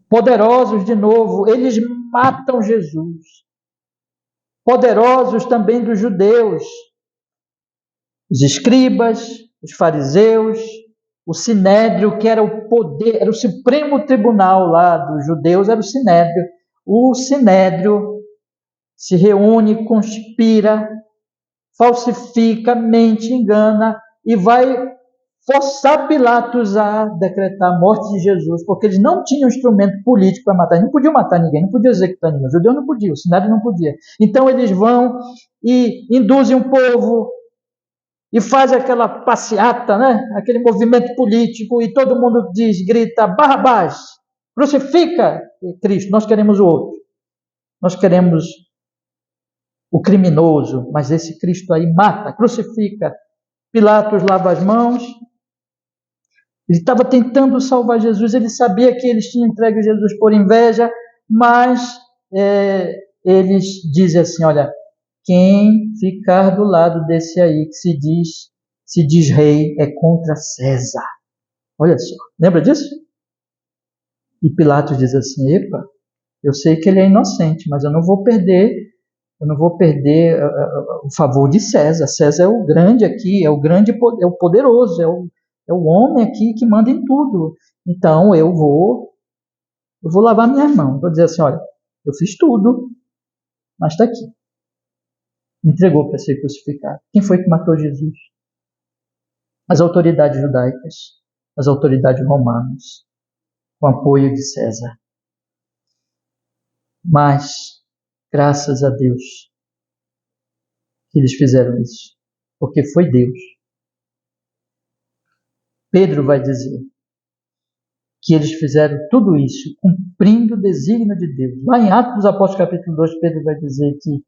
Poderosos de novo, eles matam Jesus. Poderosos também dos judeus, os escribas, os fariseus, o sinédrio, que era o poder, era o supremo tribunal lá dos judeus, era o sinédrio. O sinédrio se reúne, conspira, falsifica, mente, engana e vai forçar Pilatos a decretar a morte de Jesus, porque eles não tinham instrumento político para matar. Eles não podiam matar ninguém, não podiam executar ninguém. Os judeus não podiam, o sinédrio não podia. Então eles vão e induzem o povo e fazem aquela passeata, né? Aquele movimento político, e todo mundo grita: Barrabás, crucifica Cristo. Nós queremos o outro. Nós queremos o criminoso, mas esse Cristo aí mata, crucifica. Pilatos lava as mãos. Ele estava tentando salvar Jesus, ele sabia que eles tinham entregue Jesus por inveja, mas eles dizem assim: olha, quem ficar do lado desse aí que se diz rei é contra César. Olha só, lembra disso? E Pilatos diz assim: epa, eu sei que ele é inocente, mas eu não vou perder o favor de César. César é o grande aqui, é o poderoso, é o homem aqui que manda em tudo. Então eu vou lavar minhas mãos. Vou dizer assim: olha, eu fiz tudo, mas está aqui. Entregou para ser crucificado. Quem foi que matou Jesus? As autoridades judaicas, as autoridades romanas, com apoio de César. Mas, graças a Deus, que eles fizeram isso, porque foi Deus. Pedro vai dizer que eles fizeram tudo isso cumprindo o desígnio de Deus. Lá em Atos dos Apóstolos, capítulo 2, Pedro vai dizer que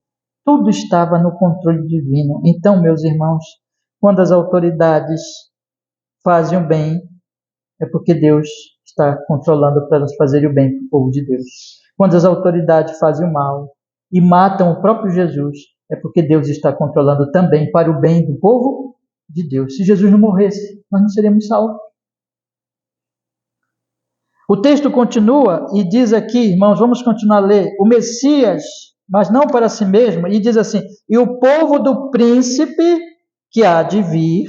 tudo estava no controle divino. Então, meus irmãos, quando as autoridades fazem o bem, é porque Deus está controlando para elas fazerem o bem para o povo de Deus. Quando as autoridades fazem o mal e matam o próprio Jesus, é porque Deus está controlando também para o bem do povo de Deus. Se Jesus não morresse, nós não seríamos salvos. O texto continua e diz aqui, irmãos, vamos continuar a ler. O Messias, mas não para si mesmo, e diz assim: e o povo do príncipe que há de vir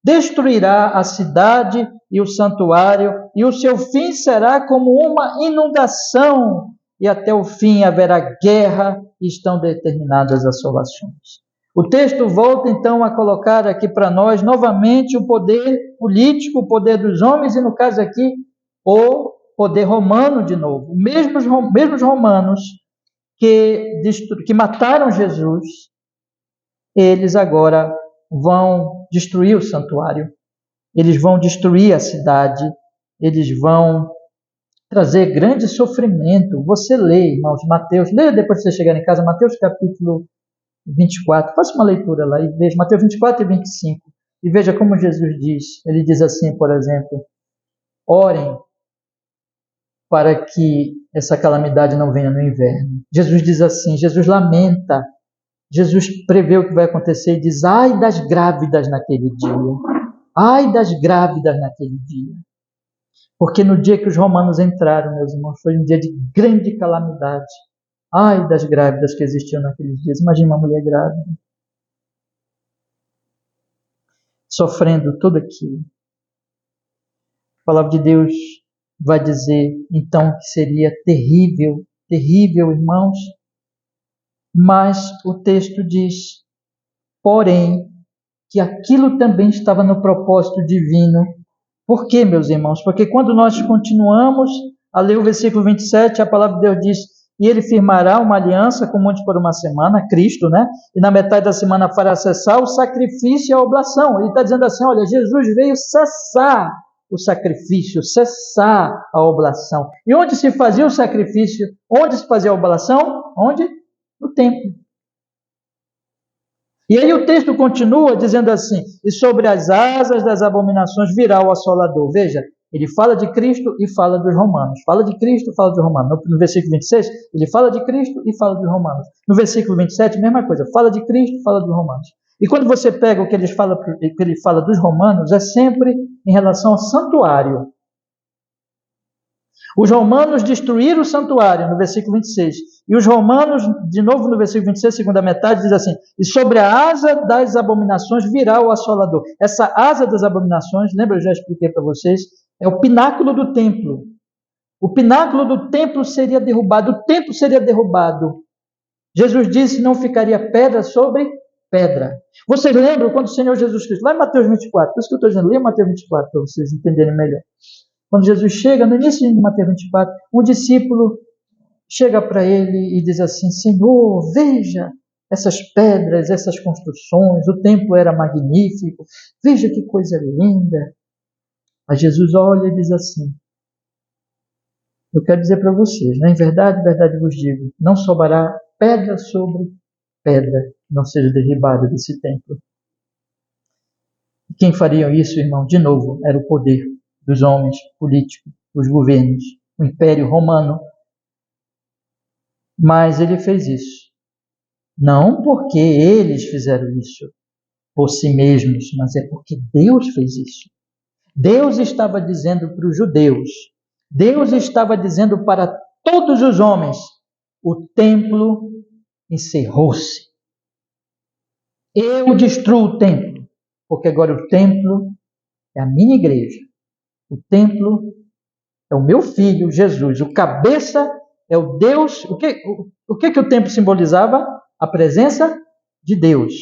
destruirá a cidade e o santuário, e o seu fim será como uma inundação, e até o fim haverá guerra, e estão determinadas assolações. O texto volta então a colocar aqui para nós novamente o poder político, o poder dos homens, e no caso aqui, o poder romano de novo. Mesmos romanos que mataram Jesus, eles agora vão destruir o santuário, eles vão destruir a cidade, eles vão trazer grande sofrimento. Você lê, irmãos, Mateus, leia depois que você chegar em casa, Mateus capítulo 24, faça uma leitura lá e veja, Mateus 24 e 25, e veja como Jesus diz. Ele diz assim, por exemplo: orem para que essa calamidade não venha no inverno. Jesus diz assim, Jesus lamenta, Jesus prevê o que vai acontecer e diz: ai das grávidas naquele dia, ai das grávidas naquele dia. Porque no dia que os romanos entraram, meus irmãos, foi um dia de grande calamidade. Ai das grávidas que existiam naqueles dias. Imagina uma mulher grávida, sofrendo tudo aquilo. A palavra de Deus vai dizer, então, que seria terrível, terrível, irmãos. Mas o texto diz, porém, que aquilo também estava no propósito divino. Por quê, meus irmãos? Porque quando nós continuamos a ler o versículo 27, a palavra de Deus diz: e ele firmará uma aliança com muitos por uma semana, Cristo, né? E na metade da semana fará cessar o sacrifício e a oblação. Ele está dizendo assim, olha, Jesus veio cessar o sacrifício, cessar a oblação. E onde se fazia o sacrifício? Onde se fazia a oblação? Onde? No templo. E aí o texto continua dizendo assim, e sobre as asas das abominações virá o assolador. Veja, ele fala de Cristo e fala dos romanos. Fala de Cristo e fala dos romanos. No versículo 26, ele fala de Cristo e fala dos romanos. No versículo 27, mesma coisa. Fala de Cristo e fala dos romanos. E quando você pega o que ele fala dos romanos, é sempre em relação ao santuário. Os romanos destruíram o santuário, no versículo 26. E os romanos, de novo no versículo 26, segunda metade, diz assim, e sobre a asa das abominações virá o assolador. Essa asa das abominações, lembra, eu já expliquei para vocês, é o pináculo do templo. O pináculo do templo seria derrubado, o templo seria derrubado. Jesus disse, não ficaria pedra sobre pedra. Vocês lembram quando o Senhor Jesus Cristo, lá em Mateus 24, por isso que eu estou dizendo, leia Mateus 24 para vocês entenderem melhor. Quando Jesus chega, no início de Mateus 24, um discípulo chega para ele e diz assim, Senhor, veja essas pedras, essas construções, o templo era magnífico, veja que coisa linda. Aí Jesus olha e diz assim, eu quero dizer para vocês, né? Em verdade, verdade vos digo, não sobrará pedra sobre pedra que não seja derribada desse templo. E quem faria isso, irmão? De novo, era o poder dos homens políticos, os governos, o Império Romano. Mas ele fez isso. Não porque eles fizeram isso por si mesmos, mas é porque Deus fez isso. Deus estava dizendo para os judeus, Deus estava dizendo para todos os homens, o templo encerrou-se. Eu destruo o templo, porque agora o templo é a minha igreja. O templo é o meu filho, Jesus. O cabeça é o Deus. O que o templo simbolizava? A presença de Deus.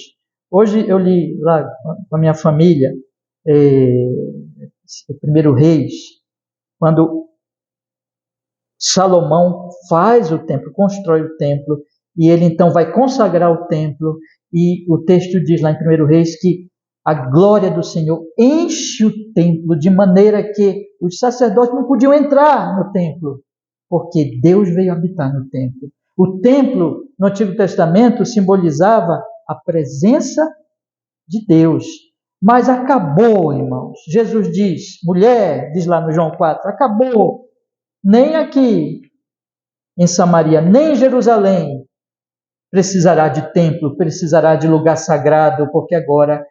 Hoje eu li lá com a minha família, o primeiro Reis, quando Salomão faz o templo, constrói o templo, e ele então vai consagrar o templo, e o texto diz lá em 1 Reis que a glória do Senhor enche o templo, de maneira que os sacerdotes não podiam entrar no templo, porque Deus veio habitar no templo. O templo, no Antigo Testamento, simbolizava a presença de Deus. Mas acabou, irmãos. Jesus diz, mulher, diz lá no João 4, acabou. Nem aqui em Samaria, nem em Jerusalém precisará de templo, precisará de lugar sagrado, porque agora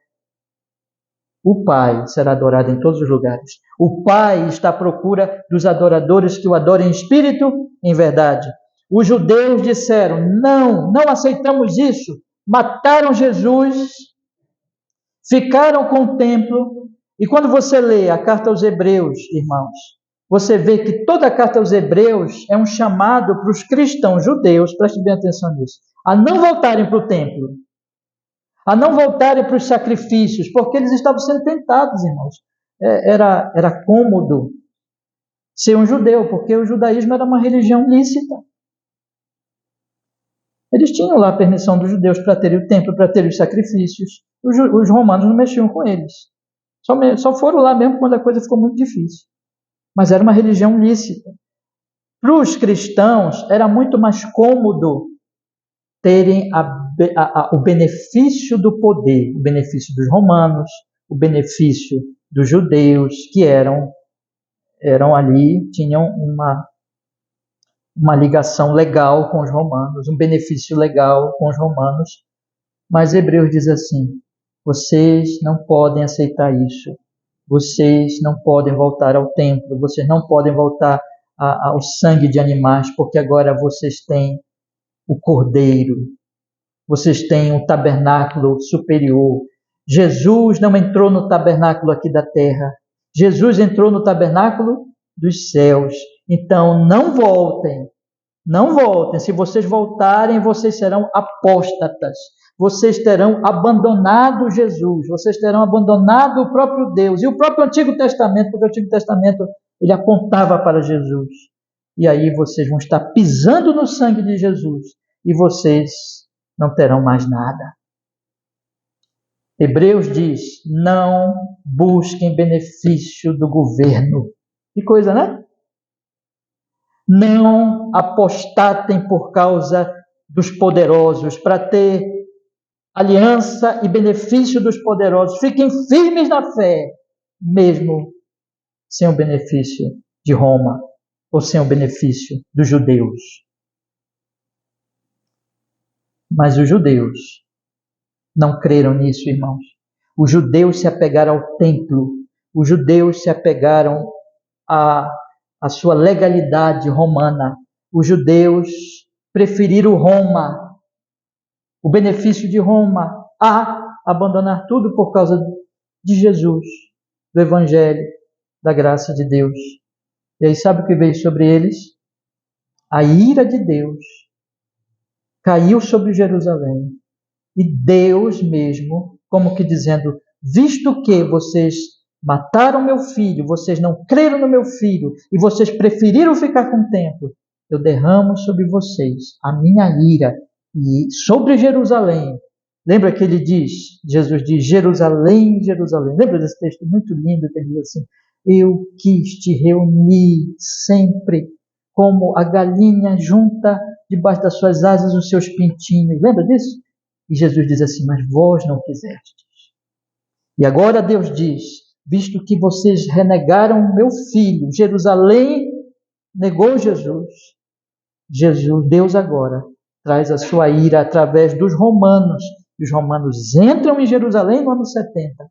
O Pai será adorado em todos os lugares. O Pai está à procura dos adoradores que o adorem em espírito e em verdade. Os judeus disseram: não aceitamos isso. Mataram Jesus, ficaram com o templo. E quando você lê a carta aos Hebreus, irmãos, você vê que toda a carta aos Hebreus é um chamado para os cristãos judeus, preste bem atenção nisso, a não voltarem para o templo, a não voltarem para os sacrifícios, porque eles estavam sendo tentados, irmãos. Era cômodo ser um judeu, porque o judaísmo era uma religião lícita. Eles tinham lá a permissão dos judeus para terem o templo, para terem os sacrifícios. Os romanos não mexiam com eles. Só foram lá mesmo quando a coisa ficou muito difícil. Mas era uma religião lícita. Para os cristãos, era muito mais cômodo terem o benefício do poder, o benefício dos romanos, o benefício dos judeus, que eram ali, tinham uma ligação legal com os romanos, um benefício legal com os romanos. Mas Hebreus diz assim: vocês não podem aceitar isso. Vocês não podem voltar ao templo, vocês não podem voltar ao sangue de animais, porque agora vocês têm o Cordeiro, vocês têm um tabernáculo superior. Jesus não entrou no tabernáculo aqui da terra, Jesus entrou no tabernáculo dos céus. Então não voltem, se vocês voltarem, vocês serão apóstatas. Vocês terão abandonado Jesus, vocês terão abandonado o próprio Deus e o próprio Antigo Testamento, porque o Antigo Testamento ele apontava para Jesus. E aí vocês vão estar pisando no sangue de Jesus e vocês não terão mais nada. Hebreus diz: não busquem benefício do governo. Que coisa, né? Não apostatem por causa dos poderosos, para ter aliança e benefício dos poderosos. Fiquem firmes na fé, mesmo sem o benefício de Roma, ou sem o benefício dos judeus. Mas os judeus não creram nisso, irmãos. Os judeus se apegaram ao templo, os judeus se apegaram à sua legalidade romana. Os judeus preferiram Roma, o benefício de Roma, a abandonar tudo por causa de Jesus, do Evangelho, da graça de Deus. E aí sabe o que veio sobre eles? A ira de Deus caiu sobre Jerusalém. E Deus mesmo, como que dizendo: visto que vocês mataram meu filho, vocês não creram no meu filho, e vocês preferiram ficar com o templo, eu derramo sobre vocês a minha ira, e sobre Jerusalém. Lembra que ele diz, Jesus diz: Jerusalém, Jerusalém. Lembra desse texto muito lindo que ele diz assim: eu quis te reunir sempre, como a galinha junta debaixo das suas asas os seus pintinhos. Lembra disso? E Jesus diz assim: mas vós não quisestes. E agora Deus diz: visto que vocês renegaram meu filho, Jerusalém negou Jesus. Deus agora traz a sua ira através dos romanos. E os romanos entram em Jerusalém no ano 70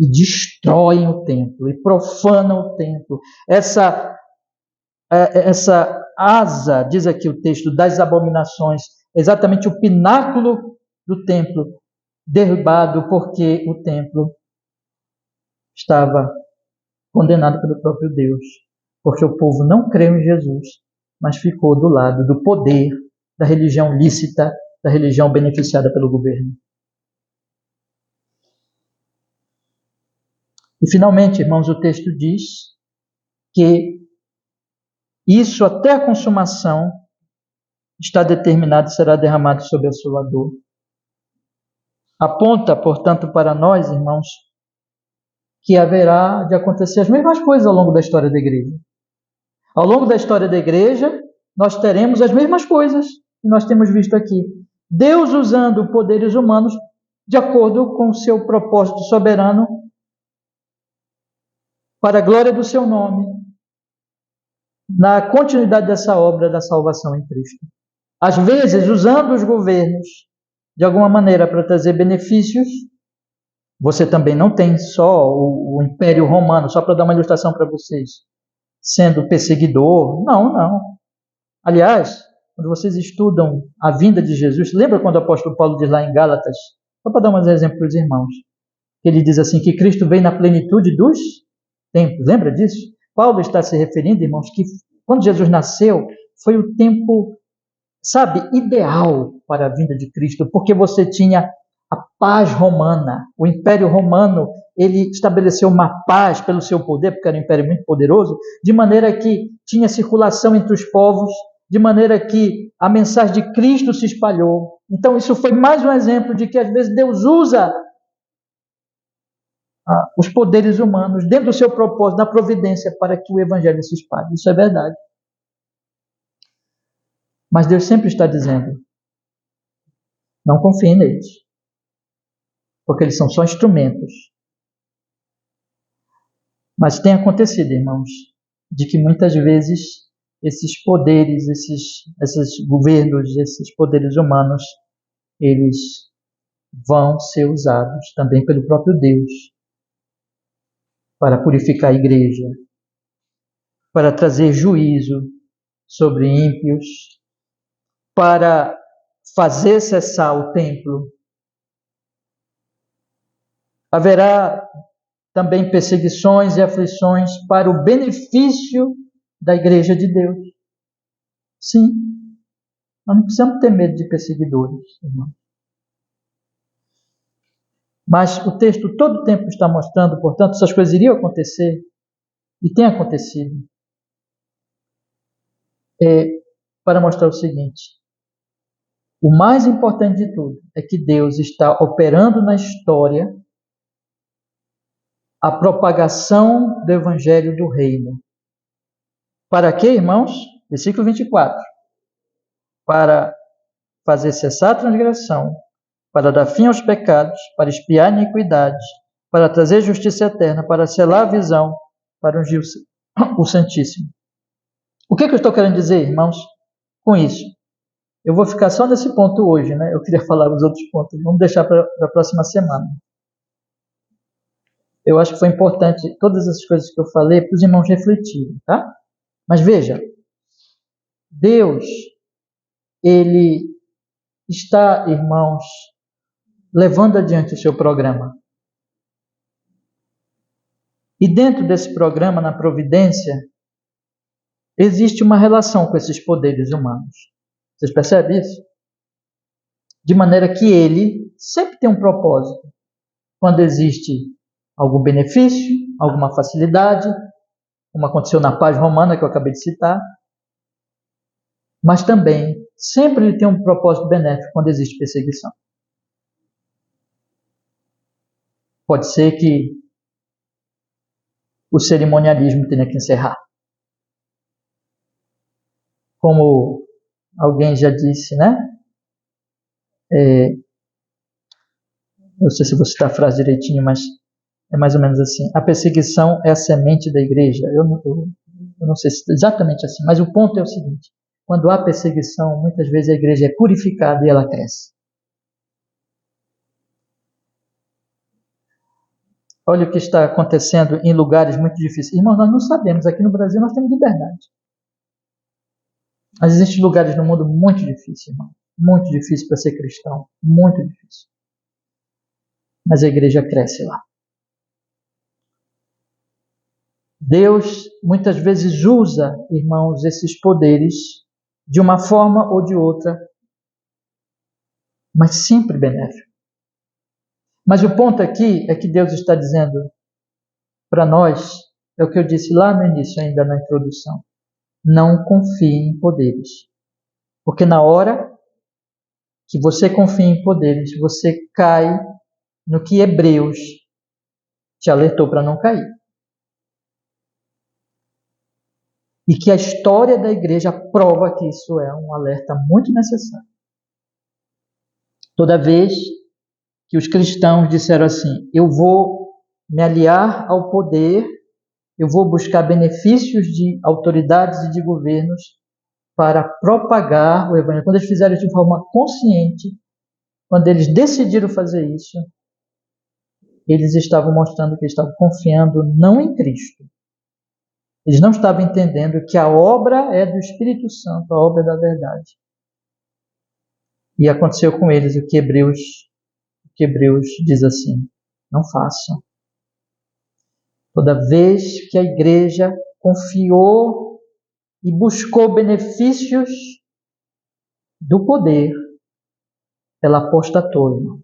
e destroem o templo, e profanam o templo. Essa asa, diz aqui o texto, das abominações, exatamente o pináculo do templo, derrubado porque o templo estava condenado pelo próprio Deus, porque o povo não creu em Jesus, mas ficou do lado do poder, da religião lícita, da religião beneficiada pelo governo. E finalmente, irmãos, o texto diz que isso até a consumação está determinado e será derramado sobre a sua dor. Aponta, portanto, para nós, irmãos, que haverá de acontecer as mesmas coisas ao longo da história da igreja. Ao longo da história da igreja, nós teremos as mesmas coisas que nós temos visto aqui. Deus usando poderes humanos de acordo com o seu propósito soberano para a glória do seu nome, na continuidade dessa obra da salvação em Cristo. Às vezes, usando os governos, de alguma maneira, para trazer benefícios, Você também não tem só o Império Romano, só para dar uma ilustração para vocês, sendo perseguidor. Não, não. Aliás, quando vocês estudam a vinda de Jesus, lembra quando o apóstolo Paulo diz lá em Gálatas, só para dar um exemplo para os irmãos, que ele diz assim, que Cristo veio na plenitude dos tempos. Lembra disso? Paulo está se referindo, irmãos, que quando Jesus nasceu, foi o tempo, sabe, ideal para a vinda de Cristo, porque você tinha a paz romana, o Império Romano, ele estabeleceu uma paz pelo seu poder, porque era um império muito poderoso, de maneira que tinha circulação entre os povos, de maneira que a mensagem de Cristo se espalhou. Então isso foi mais um exemplo de que às vezes Deus usa os poderes humanos dentro do seu propósito, da providência, para que o evangelho se espalhe. Isso é verdade. Mas Deus sempre está dizendo, não confiem neles, porque eles são só instrumentos. Mas tem acontecido, irmãos, de que muitas vezes esses poderes, esses governos, esses poderes humanos, eles vão ser usados também pelo próprio Deus para purificar a igreja, para trazer juízo sobre ímpios, para fazer cessar o templo. Haverá também perseguições e aflições para o benefício da igreja de Deus. Sim, nós não precisamos ter medo de perseguidores, irmão. Mas o texto todo o tempo está mostrando, portanto, essas coisas iriam acontecer, e tem acontecido, para mostrar o seguinte: o mais importante de tudo é que Deus está operando na história a propagação do evangelho do reino. Para quê, irmãos? Versículo 24. Para fazer cessar a transgressão, para dar fim aos pecados, para expiar a iniquidade, para trazer justiça eterna, para selar a visão, para ungir o Santíssimo. O que eu estou querendo dizer, irmãos, com isso? Eu vou ficar só nesse ponto hoje, né? Eu queria falar os outros pontos. Vamos deixar para a próxima semana. Eu acho que foi importante todas essas coisas que eu falei para os irmãos refletirem, tá? Mas veja, Deus, Ele está, irmãos, levando adiante o seu programa. E dentro desse programa, na providência, existe uma relação com esses poderes humanos. Vocês percebem isso? De maneira que ele sempre tem um propósito. Quando existe algum benefício, alguma facilidade, como aconteceu na paz romana que eu acabei de citar, mas também sempre ele tem um propósito benéfico quando existe perseguição. Pode ser que o cerimonialismo tenha que encerrar. Como alguém já disse, né? Não sei se vou citar a frase direitinho, mas é mais ou menos assim. A perseguição é a semente da igreja. Eu não sei se é exatamente assim, mas o ponto é o seguinte. Quando há perseguição, muitas vezes a igreja é purificada e ela cresce. Olha o que está acontecendo em lugares muito difíceis. Irmãos, nós não sabemos. Aqui no Brasil nós temos liberdade. Mas existem lugares no mundo muito difíceis, irmão. Muito difícil para ser cristão. Muito difícil. Mas a igreja cresce lá. Deus muitas vezes usa, irmãos, esses poderes de uma forma ou de outra, mas sempre benéfico. Mas o ponto aqui é que Deus está dizendo para nós, é o que eu disse lá no início, ainda na introdução, não confie em poderes. Porque na hora que você confia em poderes, você cai no que Hebreus te alertou para não cair. E que a história da igreja prova que isso é um alerta muito necessário. Toda vez que os cristãos disseram assim, eu vou me aliar ao poder, eu vou buscar benefícios de autoridades e de governos para propagar o evangelho. Quando eles fizeram isso de forma consciente, quando eles decidiram fazer isso, eles estavam mostrando que estavam confiando não em Cristo. Eles não estavam entendendo que a obra é do Espírito Santo, a obra da verdade. E aconteceu com eles o que Hebreus diz assim: não façam. Toda vez que a igreja confiou e buscou benefícios do poder, ela apostatou, irmãos.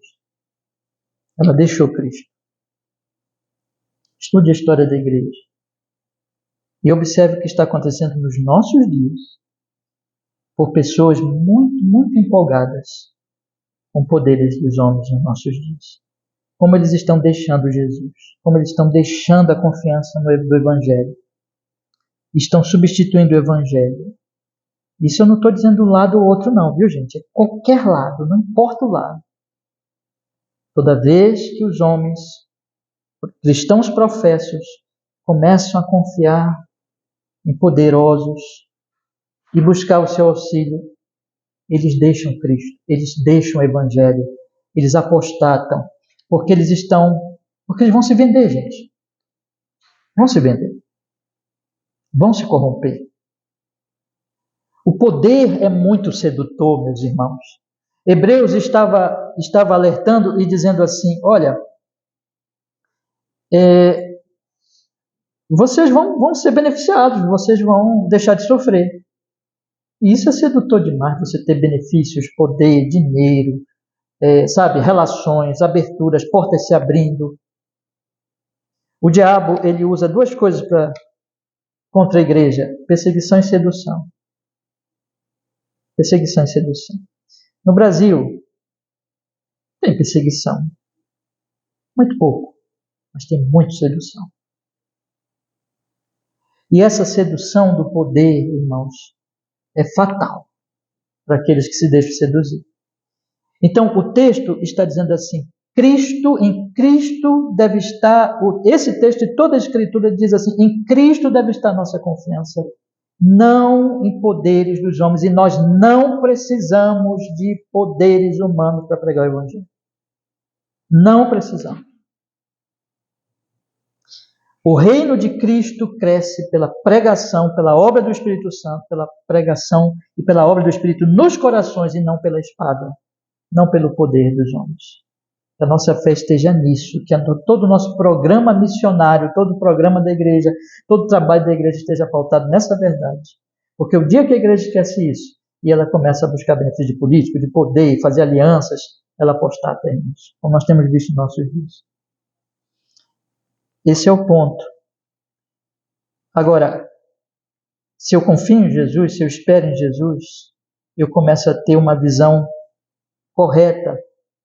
Ela deixou Cristo. Estude a história da igreja e observe o que está acontecendo nos nossos dias por pessoas muito, muito empolgadas com poderes dos homens nos nossos dias. Como eles estão deixando Jesus, como eles estão deixando a confiança no Evangelho. Estão substituindo o Evangelho. Isso eu não estou dizendo um lado ou outro não, viu gente? É qualquer lado, não importa o lado. Toda vez que os homens, cristãos professos, começam a confiar em poderosos e buscar o seu auxílio, eles deixam Cristo, eles deixam o Evangelho, eles apostatam, porque eles vão se vender, gente. Vão se vender. Vão se corromper. O poder é muito sedutor, meus irmãos. Hebreus estava alertando e dizendo assim: olha, vocês vão ser beneficiados, vocês vão deixar de sofrer. E isso é sedutor demais, você ter benefícios, poder, dinheiro, relações, aberturas, portas se abrindo. O diabo, ele usa duas coisas contra a igreja: perseguição e sedução. Perseguição e sedução. No Brasil, tem perseguição. Muito pouco, mas tem muita sedução. E essa sedução do poder, irmãos, é fatal para aqueles que se deixam seduzir. Então, o texto está dizendo assim: em Cristo deve estar, esse texto e toda a Escritura diz assim: em Cristo deve estar nossa confiança, não em poderes dos homens, e nós não precisamos de poderes humanos para pregar o Evangelho. Não precisamos. O reino de Cristo cresce pela pregação, pela obra do Espírito Santo, pela pregação e pela obra do Espírito nos corações e não pela espada, não pelo poder dos homens. Que a nossa fé esteja nisso, que todo o nosso programa missionário, todo o programa da igreja, todo o trabalho da igreja esteja pautado nessa verdade. Porque o dia que a igreja esquece isso, e ela começa a buscar benefício de político, de poder, fazer alianças, ela apostata em nós, como nós temos visto em nossos dias. Esse é o ponto. Agora, se eu confio em Jesus, se eu espero em Jesus, eu começo a ter uma visão correta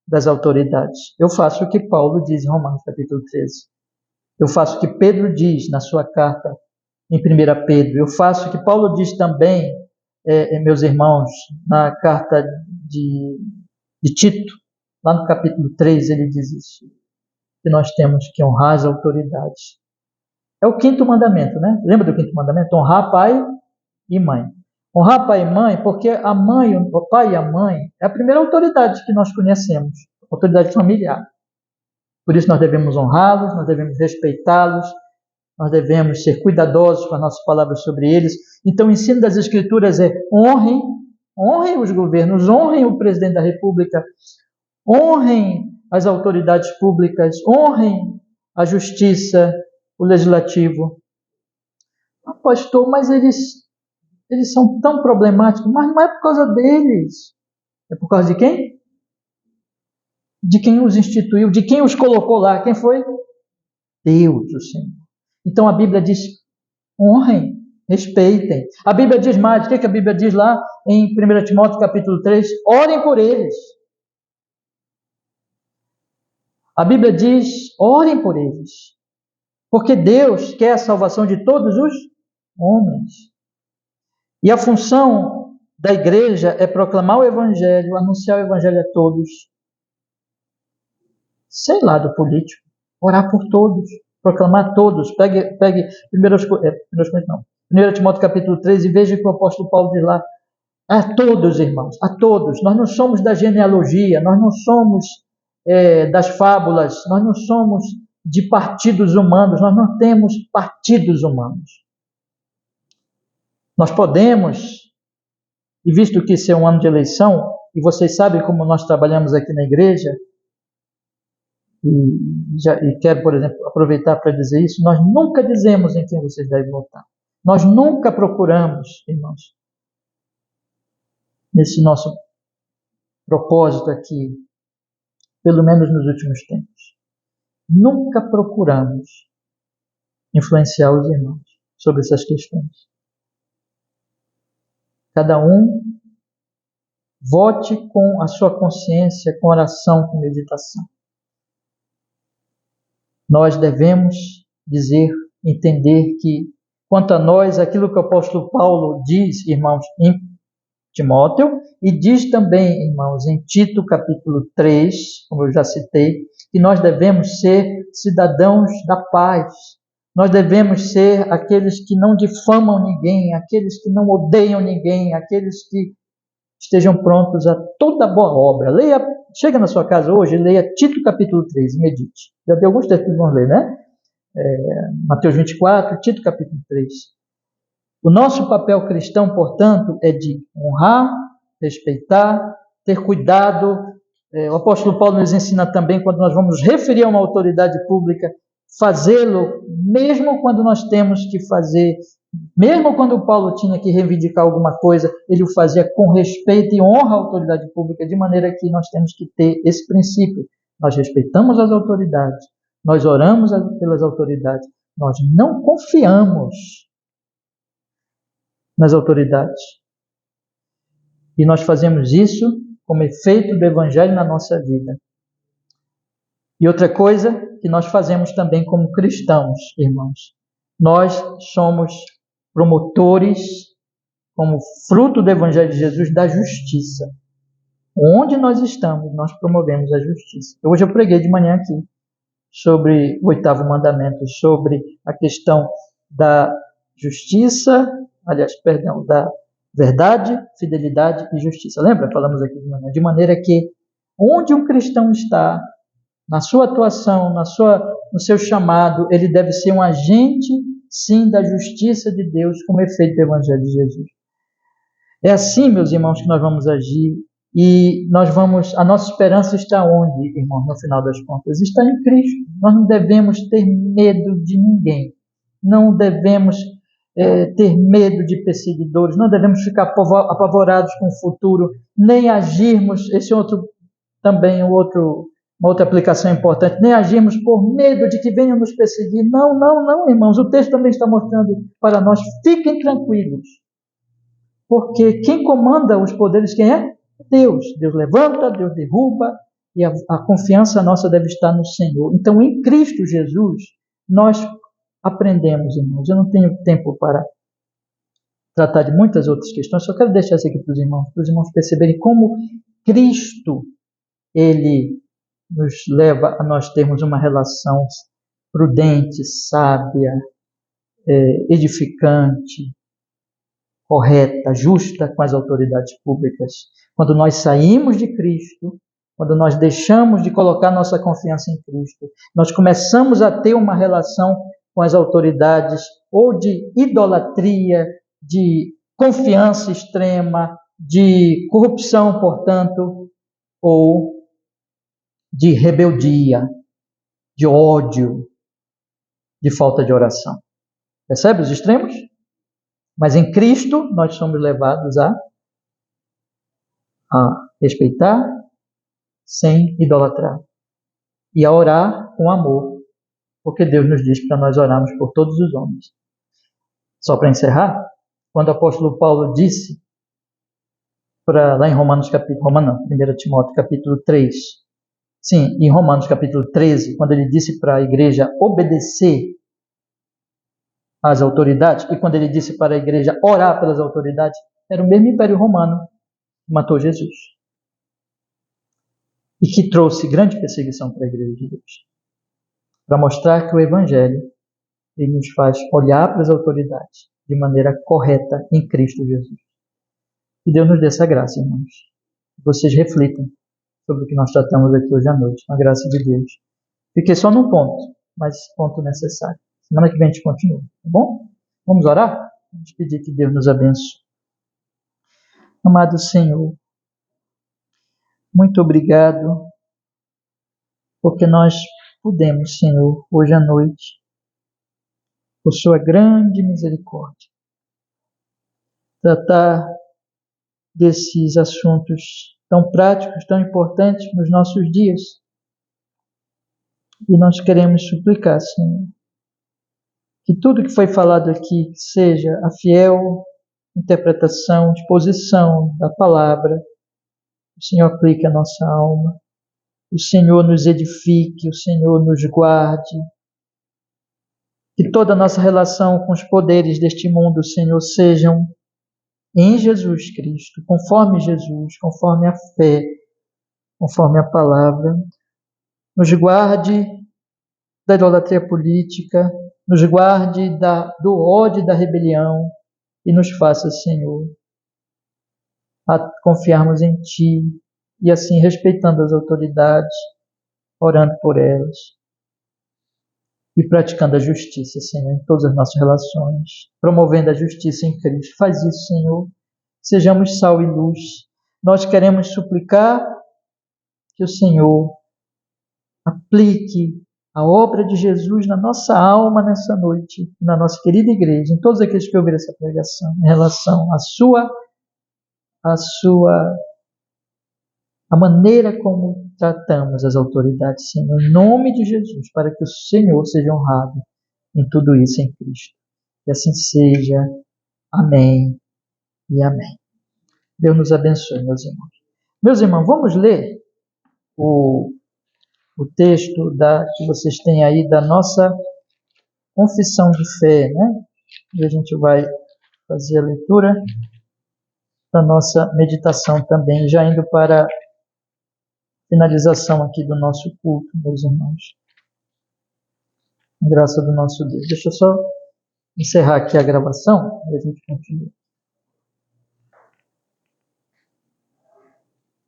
das autoridades. Eu faço o que Paulo diz em Romanos capítulo 13. Eu faço o que Pedro diz na sua carta em 1 Pedro. Eu faço o que Paulo diz também, meus irmãos, na carta de Tito. Lá no capítulo 3 ele diz isso. Que nós temos que honrar as autoridades. É o 5º mandamento, né? Lembra do 5º mandamento? Honrar pai e mãe. Honrar pai e mãe, porque o pai e a mãe é a primeira autoridade que nós conhecemos, autoridade familiar. Por isso nós devemos honrá-los, nós devemos respeitá-los, nós devemos ser cuidadosos com as nossas palavras sobre eles. Então o ensino das Escrituras é honrem os governos, honrem o presidente da República, honrem as autoridades públicas, honrem a justiça, o legislativo. Pastor, mas eles são tão problemáticos, mas não é por causa deles. É por causa de quem? De quem os instituiu, de quem os colocou lá. Quem foi? Deus, o Senhor. Então a Bíblia diz: honrem, respeitem. A Bíblia diz mais, o que a Bíblia diz lá em 1 Timóteo capítulo 3? Orem por eles. A Bíblia diz: orem por eles. Porque Deus quer a salvação de todos os homens. E a função da igreja é proclamar o Evangelho, anunciar o Evangelho a todos. Sei lá do político. Orar por todos. Proclamar a todos. Pegue 1 Timóteo capítulo 3 e veja o que o apóstolo Paulo diz lá. A todos, irmãos. A todos. Nós não somos da genealogia. Nós não somos das fábulas, nós não somos de partidos humanos, nós não temos partidos humanos. Nós podemos, e visto que esse é um ano de eleição, e vocês sabem como nós trabalhamos aqui na igreja, e quero, por exemplo, aproveitar para dizer isso, nós nunca dizemos em quem vocês devem votar. Nós nunca procuramos, irmãos, nesse nosso propósito aqui, pelo menos nos últimos tempos, nunca procuramos influenciar os irmãos sobre essas questões. Cada um vote com a sua consciência, com oração, com meditação. Nós devemos dizer, entender que, quanto a nós, aquilo que o apóstolo Paulo diz, irmãos, em Timóteo, e diz também, irmãos, em Tito capítulo 3, como eu já citei, que nós devemos ser cidadãos da paz. Nós devemos ser aqueles que não difamam ninguém, aqueles que não odeiam ninguém, aqueles que estejam prontos a toda boa obra. Chega na sua casa hoje e leia Tito capítulo 3 e medite. Já tem alguns textos que vamos ler, né? Mateus 24, Tito capítulo 3. O nosso papel cristão, portanto, é de honrar, respeitar, ter cuidado. O apóstolo Paulo nos ensina também, quando nós vamos referir a uma autoridade pública, fazê-lo, mesmo quando nós temos que fazer, mesmo quando o Paulo tinha que reivindicar alguma coisa, ele o fazia com respeito e honra à autoridade pública, de maneira que nós temos que ter esse princípio. Nós respeitamos as autoridades, nós oramos pelas autoridades, nós não confiamos nas autoridades. E nós fazemos isso como efeito do Evangelho na nossa vida. E outra coisa que nós fazemos também como cristãos, irmãos, nós somos promotores, como fruto do Evangelho de Jesus, da justiça. Onde nós estamos, nós promovemos a justiça. Hoje eu preguei de manhã aqui sobre o 8º mandamento, sobre a questão da justiça, da verdade, fidelidade e justiça. Lembra? Falamos aqui de manhã. De maneira que onde um cristão está, na sua atuação, no seu chamado, ele deve ser um agente, sim, da justiça de Deus, como efeito do Evangelho de Jesus. É assim, meus irmãos, que nós vamos agir. E a nossa esperança está onde, irmãos, no final das contas? Está em Cristo. Nós não devemos ter medo de ninguém. Não devemos ter medo de perseguidores. Não devemos ficar apavorados com o futuro, nem agirmos, uma outra aplicação importante, nem agirmos por medo de que venham nos perseguir. Não, irmãos. O texto também está mostrando para nós, fiquem tranquilos. Porque quem comanda os poderes, quem é? Deus. Deus levanta, Deus derruba, e a confiança nossa deve estar no Senhor. Então, em Cristo Jesus, nós aprendemos, irmãos. Eu não tenho tempo para tratar de muitas outras questões, só quero deixar isso aqui para os irmãos perceberem como Cristo, ele nos leva a nós termos uma relação prudente, sábia, edificante, correta, justa com as autoridades públicas. Quando nós saímos de Cristo, quando nós deixamos de colocar nossa confiança em Cristo, nós começamos a ter uma relação com as autoridades ou de idolatria, de confiança extrema, de corrupção, portanto, ou de rebeldia, de ódio, de falta de oração. Percebe os extremos? Mas em Cristo nós somos levados a respeitar sem idolatrar e a orar com amor, porque Deus nos diz para nós orarmos por todos os homens. Só para encerrar, quando o apóstolo Paulo disse lá em 1 Timóteo capítulo 3, sim, em Romanos capítulo 13, quando ele disse para a igreja obedecer às autoridades, e quando ele disse para a igreja orar pelas autoridades, era o mesmo Império Romano que matou Jesus e que trouxe grande perseguição para a igreja de Deus, para mostrar que o Evangelho ele nos faz olhar para as autoridades de maneira correta em Cristo Jesus. Que Deus nos dê essa graça, irmãos. Vocês reflitam sobre o que nós tratamos aqui hoje à noite, com a graça de Deus. Fiquei só num ponto, mas ponto necessário. Semana que vem a gente continua, tá bom? Vamos orar? Vamos pedir que Deus nos abençoe. Amado Senhor, muito obrigado, porque nós pudemos, Senhor, hoje à noite, por sua grande misericórdia, tratar desses assuntos tão práticos, tão importantes nos nossos dias. E nós queremos suplicar, Senhor, que tudo que foi falado aqui seja a fiel interpretação, exposição da palavra. O Senhor aplique a nossa alma. O Senhor nos edifique, o Senhor nos guarde. Que toda a nossa relação com os poderes deste mundo, Senhor, sejam em Jesus Cristo, conforme Jesus, conforme a fé, conforme a palavra. Nos guarde da idolatria política, nos guarde do ódio e da rebelião e nos faça, Senhor, a confiarmos em Ti e assim respeitando as autoridades, orando por elas e praticando a justiça, Senhor, em todas as nossas relações, promovendo a justiça em Cristo. Faz isso, Senhor. Sejamos sal e luz. Nós queremos suplicar que o Senhor aplique a obra de Jesus na nossa alma nessa noite, na nossa querida igreja, em todos aqueles que ouviram essa pregação, em relação a maneira como tratamos as autoridades, Senhor, em nome de Jesus, para que o Senhor seja honrado em tudo isso em Cristo. E assim seja. Amém e amém. Deus nos abençoe, meus irmãos. Meus irmãos, vamos ler o texto que vocês têm aí da nossa confissão de fé, né? E a gente vai fazer a leitura da nossa meditação também, já indo para a finalização aqui do nosso culto, meus irmãos. Graça do nosso Deus. Deixa eu só encerrar aqui a gravação e a gente continua.